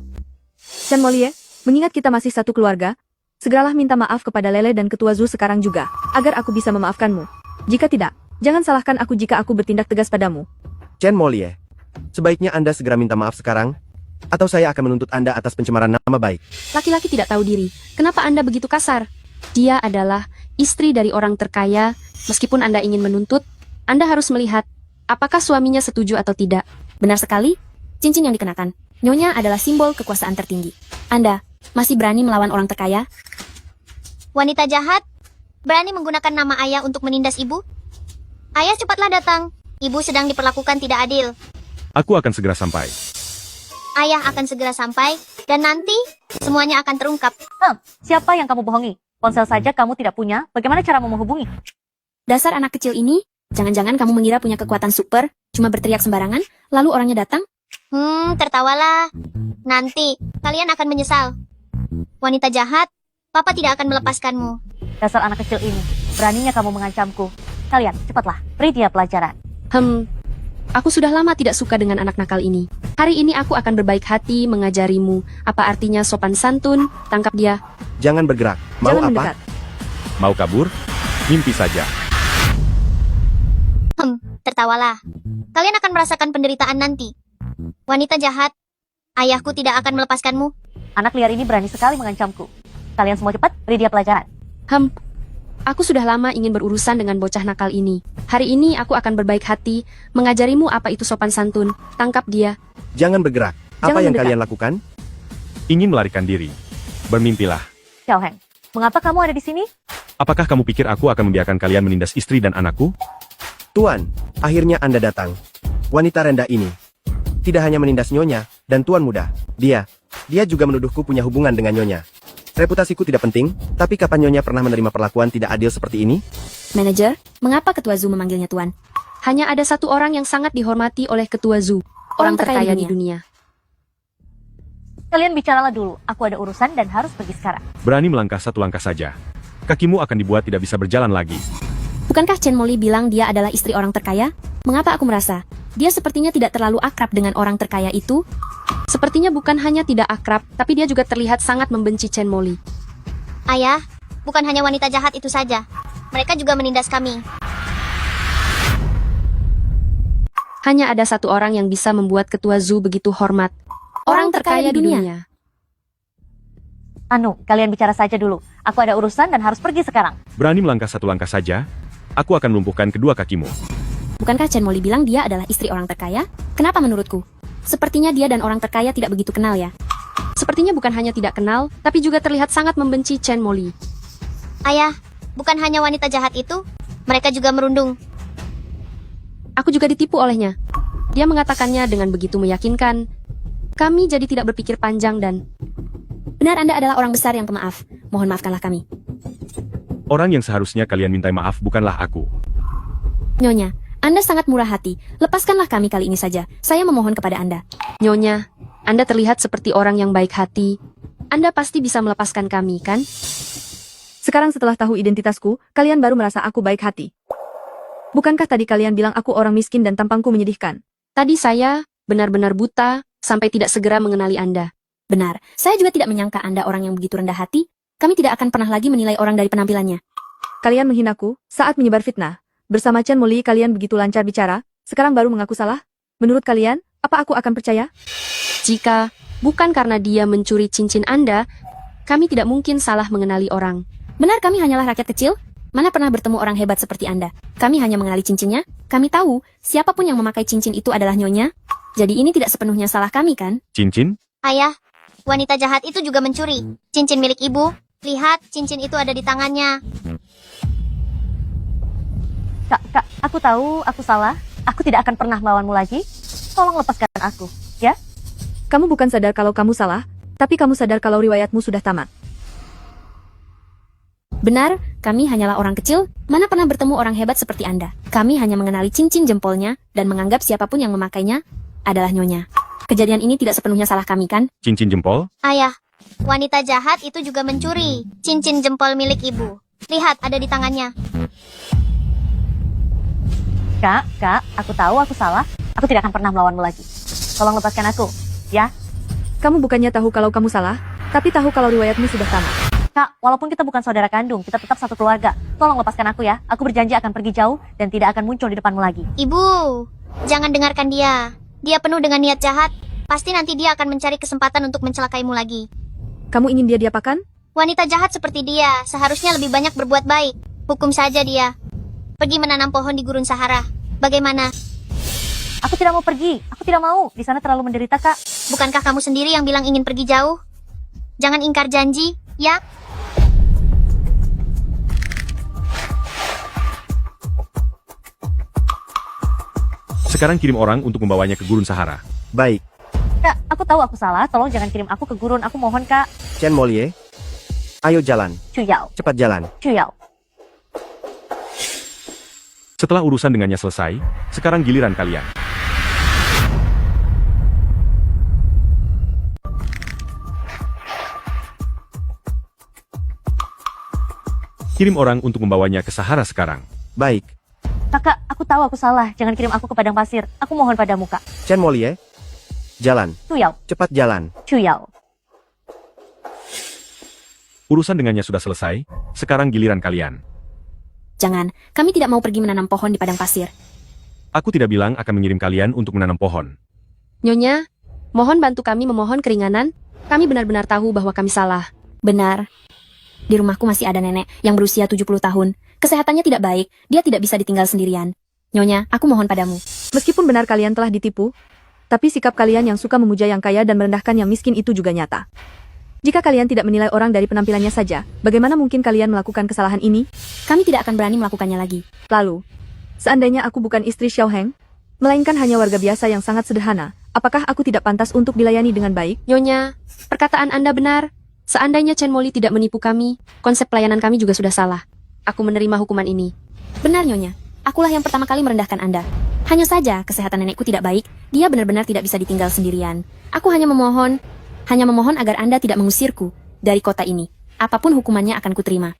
Chen Molly, mengingat kita masih satu keluarga, segeralah minta maaf kepada Lele dan Ketua Zhu sekarang juga, agar aku bisa memaafkanmu. Jika tidak, jangan salahkan aku jika aku bertindak tegas padamu. Chen Molly, sebaiknya Anda segera minta maaf sekarang, atau saya akan menuntut Anda atas pencemaran nama baik. Laki-laki tidak tahu diri. Kenapa Anda begitu kasar? Dia adalah istri dari orang terkaya. Meskipun Anda ingin menuntut, Anda harus melihat apakah suaminya setuju atau tidak. Benar sekali. Cincin yang dikenakan, Nyonya adalah simbol kekuasaan tertinggi. Anda masih berani melawan orang terkaya? Wanita jahat, berani menggunakan nama ayah untuk menindas ibu? Ayah, cepatlah datang. Ibu sedang diperlakukan tidak adil. Aku akan segera sampai. Ayah akan segera sampai, dan nanti semuanya akan terungkap. Siapa yang kamu bohongi? Ponsel saja kamu tidak punya, bagaimana caramu menghubungi? Dasar anak kecil ini, jangan-jangan kamu mengira punya kekuatan super, cuma berteriak sembarangan, lalu orangnya datang? Tertawalah. Nanti, kalian akan menyesal. Wanita jahat, Papa tidak akan melepaskanmu. Dasar anak kecil ini, beraninya kamu mengancamku. Kalian, cepatlah, beri dia pelajaran. Aku sudah lama tidak suka dengan anak nakal ini. Hari ini aku akan berbaik hati mengajarimu. Apa artinya sopan santun? Tangkap dia. Jangan bergerak. Mau Jangan apa? mendekat. Mau kabur? Mimpi saja. Tertawalah. Kalian akan merasakan penderitaan nanti. Wanita jahat, ayahku tidak akan melepaskanmu. Anak liar ini berani sekali mengancamku. Kalian semua cepat, beri dia pelajaran. Aku sudah lama ingin berurusan dengan bocah nakal ini. Hari ini aku akan berbaik hati mengajarimu apa itu sopan santun. Tangkap dia. Jangan bergerak. Apa Jangan yang mendekat. kalian lakukan? Ingin melarikan diri. Bermimpilah. Xiao Heng, mengapa kamu ada di sini? Apakah kamu pikir aku akan membiarkan kalian menindas istri dan anakku? Tuan, akhirnya Anda datang. Wanita rendah ini tidak hanya menindas Nyonya dan Tuan Muda. Dia juga menuduhku punya hubungan dengan Nyonya. Reputasiku tidak penting, tapi kapan Nyonya pernah menerima perlakuan tidak adil seperti ini? Manajer, mengapa Ketua Zoo memanggilnya Tuan? Hanya ada satu orang yang sangat dihormati oleh Ketua Zoo. Orang terkaya di dunia. Kalian bicaralah dulu, aku ada urusan dan harus pergi sekarang. Berani melangkah satu langkah saja. Kakimu akan dibuat tidak bisa berjalan lagi. Bukankah Chen Molly bilang dia adalah istri orang terkaya? Mengapa aku merasa dia sepertinya tidak terlalu akrab dengan orang terkaya itu? Sepertinya bukan hanya tidak akrab, tapi dia juga terlihat sangat membenci Chen Molly. Ayah, bukan hanya wanita jahat itu saja. Mereka juga menindas kami. Hanya ada satu orang yang bisa membuat Ketua Zoo begitu hormat. Orang terkaya di dunia. Kalian bicara saja dulu. Aku ada urusan dan harus pergi sekarang. Berani melangkah satu langkah saja, aku akan melumpuhkan kedua kakimu. Bukankah Chen Molly bilang dia adalah istri orang terkaya? Kenapa menurutku? Sepertinya dia dan orang terkaya tidak begitu kenal ya. Sepertinya bukan hanya tidak kenal, tapi juga terlihat sangat membenci Chen Molly. Ayah, bukan hanya wanita jahat itu, mereka juga merundung. Aku juga ditipu olehnya. Dia mengatakannya dengan begitu meyakinkan. Kami jadi tidak berpikir panjang dan... Benar, Anda adalah orang besar yang pemaaf. Mohon maafkanlah kami. Orang yang seharusnya kalian mintai maaf bukanlah aku. Nyonya, Anda sangat murah hati. Lepaskanlah kami kali ini saja. Saya memohon kepada Anda. Nyonya, Anda terlihat seperti orang yang baik hati. Anda pasti bisa melepaskan kami, kan? Sekarang setelah tahu identitasku, kalian baru merasa aku baik hati. Bukankah tadi kalian bilang aku orang miskin dan tampangku menyedihkan? Tadi saya benar-benar buta sampai tidak segera mengenali Anda. Benar, saya juga tidak menyangka Anda orang yang begitu rendah hati. Kami tidak akan pernah lagi menilai orang dari penampilannya. Kalian menghinaku saat menyebar fitnah. Bersama Chen Molly kalian begitu lancar bicara, sekarang baru mengaku salah? Menurut kalian, apa aku akan percaya? Jika bukan karena dia mencuri cincin Anda, kami tidak mungkin salah mengenali orang. Benar, kami hanyalah rakyat kecil. Mana pernah bertemu orang hebat seperti Anda? Kami hanya mengenali cincinnya. Kami tahu, siapapun yang memakai cincin itu adalah Nyonya. Jadi ini tidak sepenuhnya salah kami, kan? Cincin? Ayah, wanita jahat itu juga mencuri cincin milik ibu. Lihat, cincin itu ada di tangannya. Kak, aku tahu aku salah. Aku tidak akan pernah melawanmu lagi. Tolong lepaskan aku, ya? Kamu bukan sadar kalau kamu salah, tapi kamu sadar kalau riwayatmu sudah tamat. Benar, kami hanyalah orang kecil. Mana pernah bertemu orang hebat seperti Anda? Kami hanya mengenali cincin jempolnya dan menganggap siapapun yang memakainya adalah Nyonya. Kejadian ini tidak sepenuhnya salah kami, kan? Cincin jempol? Ayah, wanita jahat itu juga mencuri cincin jempol milik ibu. Lihat, ada di tangannya. Kak, aku tahu aku salah. Aku tidak akan pernah melawanmu lagi. Tolong lepaskan aku, ya? Kamu bukannya tahu kalau kamu salah, tapi tahu kalau riwayatmu sudah tamat. Kak, walaupun kita bukan saudara kandung, kita tetap satu keluarga. Tolong lepaskan aku ya. Aku berjanji akan pergi jauh dan tidak akan muncul di depanmu lagi. Ibu, jangan dengarkan dia. Dia penuh dengan niat jahat. Pasti nanti dia akan mencari kesempatan untuk mencelakaimu lagi. Kamu ingin dia diapakan? Wanita jahat seperti dia seharusnya lebih banyak berbuat baik. Hukum saja dia. Pergi menanam pohon di gurun Sahara. Bagaimana? Aku tidak mau pergi. Aku tidak mau. Di sana terlalu menderita, Kak. Bukankah kamu sendiri yang bilang ingin pergi jauh? Jangan ingkar janji, ya? Sekarang kirim orang untuk membawanya ke Gurun Sahara. Baik, Kak, aku tahu aku salah. Tolong jangan kirim aku ke gurun. Aku mohon, Kak. Chen Molie. Ayo jalan, Cuyao. cepat jalan. Cuyao. Setelah urusan dengannya selesai, sekarang giliran kalian. Kirim orang untuk membawanya ke Sahara sekarang. Baik, Kakak, aku tahu aku salah. Jangan kirim aku ke padang pasir. Aku mohon padamu, Kak. Chen Molie. Jalan, Cuyao. cepat jalan. Cuyao. Urusan dengannya sudah selesai, sekarang giliran kalian. Jangan, kami tidak mau pergi menanam pohon di padang pasir. Aku tidak bilang akan mengirim kalian untuk menanam pohon. Nyonya, mohon bantu kami memohon keringanan. Kami benar-benar tahu bahwa kami salah. Benar. Di rumahku masih ada nenek yang berusia 70 tahun. Kesehatannya tidak baik, dia tidak bisa ditinggal sendirian. Nyonya, aku mohon padamu. Meskipun benar kalian telah ditipu, tapi sikap kalian yang suka memuja yang kaya dan merendahkan yang miskin itu juga nyata. Jika kalian tidak menilai orang dari penampilannya saja, bagaimana mungkin kalian melakukan kesalahan ini? Kami tidak akan berani melakukannya lagi. Lalu, seandainya aku bukan istri Xiao Heng, melainkan hanya warga biasa yang sangat sederhana, apakah aku tidak pantas untuk dilayani dengan baik? Nyonya, perkataan Anda benar. Seandainya Chen Moli tidak menipu kami, konsep pelayanan kami juga sudah salah. Aku menerima hukuman ini. Benar, Nyonya. Akulah yang pertama kali merendahkan Anda. Hanya saja, kesehatan nenekku tidak baik. Dia benar-benar tidak bisa ditinggal sendirian. Aku hanya memohon agar Anda tidak mengusirku dari kota ini. Apapun hukumannya akan kuterima.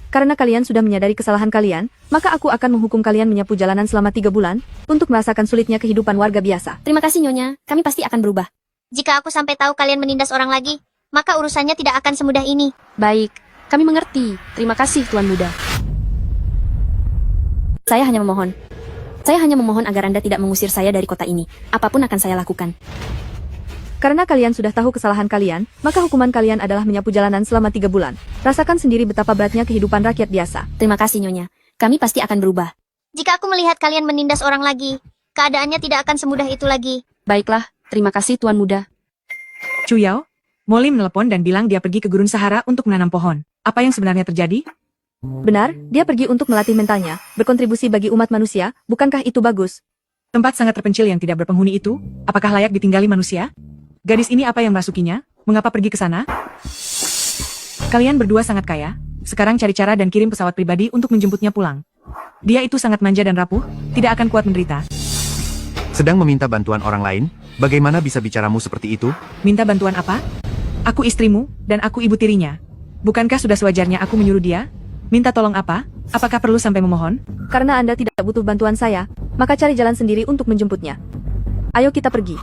Karena kalian sudah menyadari kesalahan kalian, maka aku akan menghukum kalian menyapu jalanan selama 3 bulan, untuk merasakan sulitnya kehidupan warga biasa. Terima kasih, Nyonya. Kami pasti akan berubah. Jika aku sampai tahu kalian menindas orang lagi, maka urusannya tidak akan semudah ini. Baik, kami mengerti. Terima kasih, Tuan Muda. Saya hanya memohon agar Anda tidak mengusir saya dari kota ini. Apapun akan saya lakukan. Karena kalian sudah tahu kesalahan kalian, maka hukuman kalian adalah menyapu jalanan selama 3 bulan. Rasakan sendiri betapa beratnya kehidupan rakyat biasa. Terima kasih, Nyonya. Kami pasti akan berubah. Jika aku melihat kalian menindas orang lagi, keadaannya tidak akan semudah itu lagi. Baiklah, terima kasih, Tuan Muda. Cuyao, Molly menelepon dan bilang dia pergi ke Gurun Sahara untuk menanam pohon. Apa yang sebenarnya terjadi? Benar, dia pergi untuk melatih mentalnya, berkontribusi bagi umat manusia, bukankah itu bagus? Tempat sangat terpencil yang tidak berpenghuni itu, apakah layak ditinggali manusia? Gadis ini apa yang merasukinya? Mengapa pergi ke sana? Kalian berdua sangat kaya, sekarang cari cara dan kirim pesawat pribadi untuk menjemputnya pulang. Dia itu sangat manja dan rapuh, tidak akan kuat menderita. Sedang meminta bantuan orang lain? Bagaimana bisa bicaramu seperti itu? Minta bantuan apa? Aku istrimu, dan aku ibu tirinya. Bukankah sudah sewajarnya aku menyuruh dia? Minta tolong apa? Apakah perlu sampai memohon? Karena Anda tidak butuh bantuan saya, maka cari jalan sendiri untuk menjemputnya. Ayo kita pergi.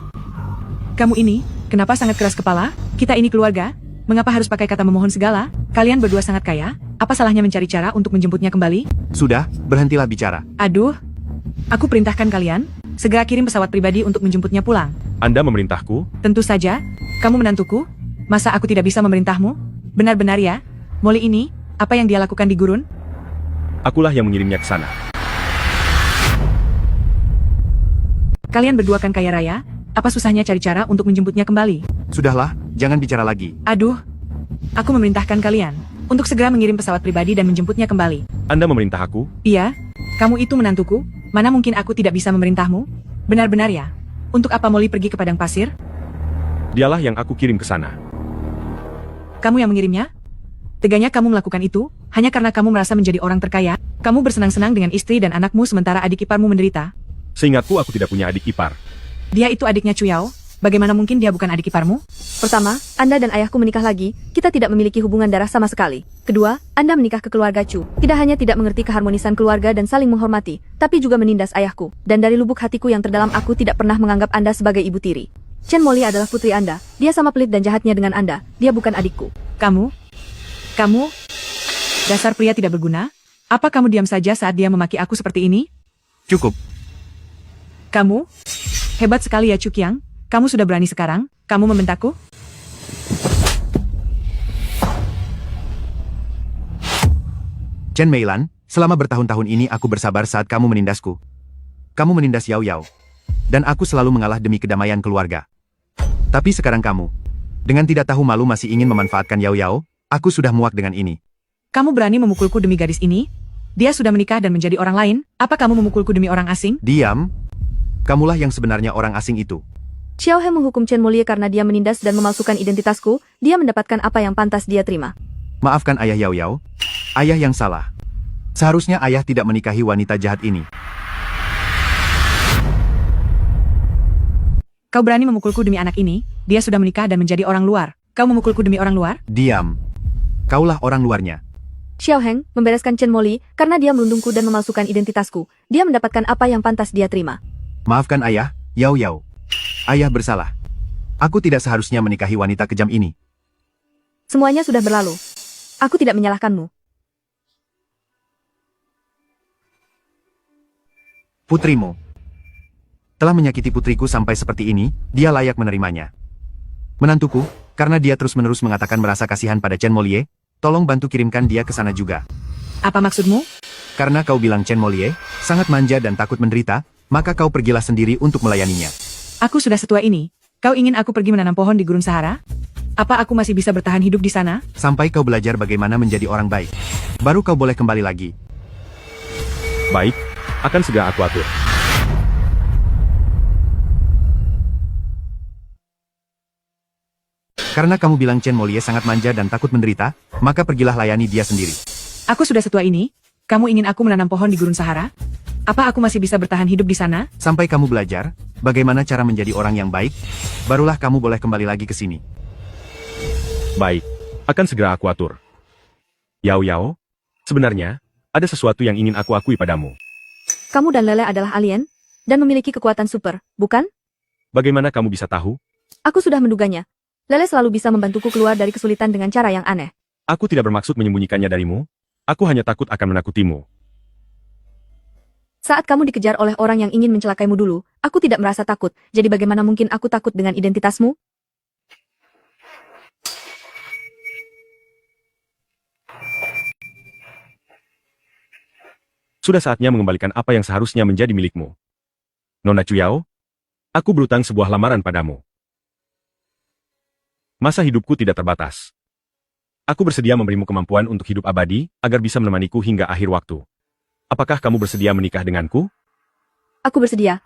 Kamu ini, kenapa sangat keras kepala? Kita ini keluarga. Mengapa harus pakai kata memohon segala? Kalian berdua sangat kaya. Apa salahnya mencari cara untuk menjemputnya kembali? Sudah, berhentilah bicara. Aduh, aku perintahkan kalian, segera kirim pesawat pribadi untuk menjemputnya pulang. Anda memerintahku? Tentu saja, kamu menantuku. Masa aku tidak bisa memerintahmu? Benar-benar ya? Molly ini, apa yang dia lakukan di gurun? Akulah yang mengirimnya ke sana. Kalian berdua kan kaya raya? Apa susahnya cari cara untuk menjemputnya kembali? Sudahlah, jangan bicara lagi. Aduh, aku memerintahkan kalian untuk segera mengirim pesawat pribadi dan menjemputnya kembali. Anda memerintah aku? Iya, kamu itu menantuku. Mana mungkin aku tidak bisa memerintahmu? Benar-benar ya? Untuk apa Molly pergi ke padang pasir? Dialah yang aku kirim ke sana. Kamu yang mengirimnya? Teganya kamu melakukan itu, hanya karena kamu merasa menjadi orang terkaya? Kamu bersenang-senang dengan istri dan anakmu sementara adik iparmu menderita? Seingatku aku tidak punya adik ipar. Dia itu adiknya Cuyao. Bagaimana mungkin dia bukan adik iparmu? Pertama, Anda dan ayahku menikah lagi, kita tidak memiliki hubungan darah sama sekali. Kedua, Anda menikah ke keluarga Chu. Tidak hanya tidak mengerti keharmonisan keluarga dan saling menghormati, tapi juga menindas ayahku. Dan dari lubuk hatiku yang terdalam aku tidak pernah menganggap Anda sebagai ibu tiri. Chen Molly adalah putri Anda. Dia sama pelit dan jahatnya dengan Anda. Dia bukan adikku. Kamu, dasar pria tidak berguna. Apa kamu diam saja saat dia memaki aku seperti ini? Cukup. Kamu, hebat sekali ya Cukyang. Kamu sudah berani sekarang, kamu membentakku? Chen Meilan, selama bertahun-tahun ini aku bersabar saat kamu menindasku. Kamu menindas Yao Yao. dan aku selalu mengalah demi kedamaian keluarga. Tapi sekarang kamu, dengan tidak tahu malu masih ingin memanfaatkan Yao Yao, aku sudah muak dengan ini. Kamu berani memukulku demi gadis ini? Dia sudah menikah dan menjadi orang lain, apa kamu memukulku demi orang asing? Diam. Kamulah yang sebenarnya orang asing itu. Xiao He menghukum Chen Molie karena dia menindas dan memalsukan identitasku, dia mendapatkan apa yang pantas dia terima. Maafkan ayah Yao Yao. Ayah yang salah. Seharusnya ayah tidak menikahi wanita jahat ini. Kau berani memukulku demi anak ini? Dia sudah menikah dan menjadi orang luar. Kau memukulku demi orang luar? Diam. Kaulah orang luarnya. Xiao Heng membereskan Chen Molie karena dia merundungku dan memalsukan identitasku. Dia mendapatkan apa yang pantas dia terima. Maafkan ayah, Yao Yao. Ayah bersalah. Aku tidak seharusnya menikahi wanita kejam ini. Semuanya sudah berlalu. Aku tidak menyalahkanmu. Putrimu telah menyakiti putriku sampai seperti ini, dia layak menerimanya. Menantuku, karena dia terus-menerus mengatakan merasa kasihan pada Chen Molie, tolong bantu kirimkan dia ke sana juga. Apa maksudmu? Karena kau bilang Chen Molie sangat manja dan takut menderita, maka kau pergilah sendiri untuk melayaninya. Aku sudah setua ini. Kau ingin aku pergi menanam pohon di Gurun Sahara? Apa aku masih bisa bertahan hidup di sana? Sampai kau belajar bagaimana menjadi orang baik. Baru kau boleh kembali lagi. Baik, akan segera aku atur. Karena kamu bilang Chen Molie sangat manja dan takut menderita, maka pergilah layani dia sendiri. Aku sudah setua ini. Kamu ingin aku menanam pohon di Gurun Sahara? Apa aku masih bisa bertahan hidup di sana? Sampai kamu belajar bagaimana cara menjadi orang yang baik, barulah kamu boleh kembali lagi ke sini. Baik, akan segera aku atur. Yao Yao, sebenarnya, ada sesuatu yang ingin aku akui padamu. Kamu dan Lele adalah alien, dan memiliki kekuatan super, bukan? Bagaimana kamu bisa tahu? Aku sudah menduganya. Lele selalu bisa membantuku keluar dari kesulitan dengan cara yang aneh. Aku tidak bermaksud menyembunyikannya darimu. Aku hanya takut akan menakutimu. Saat kamu dikejar oleh orang yang ingin mencelakaimu dulu, aku tidak merasa takut, jadi bagaimana mungkin aku takut dengan identitasmu? Sudah saatnya mengembalikan apa yang seharusnya menjadi milikmu. Nona Chuyao, aku berutang sebuah lamaran padamu. Masa hidupku tidak terbatas. Aku bersedia memberimu kemampuan untuk hidup abadi, agar bisa menemaniku hingga akhir waktu. Apakah kamu bersedia menikah denganku? Aku bersedia.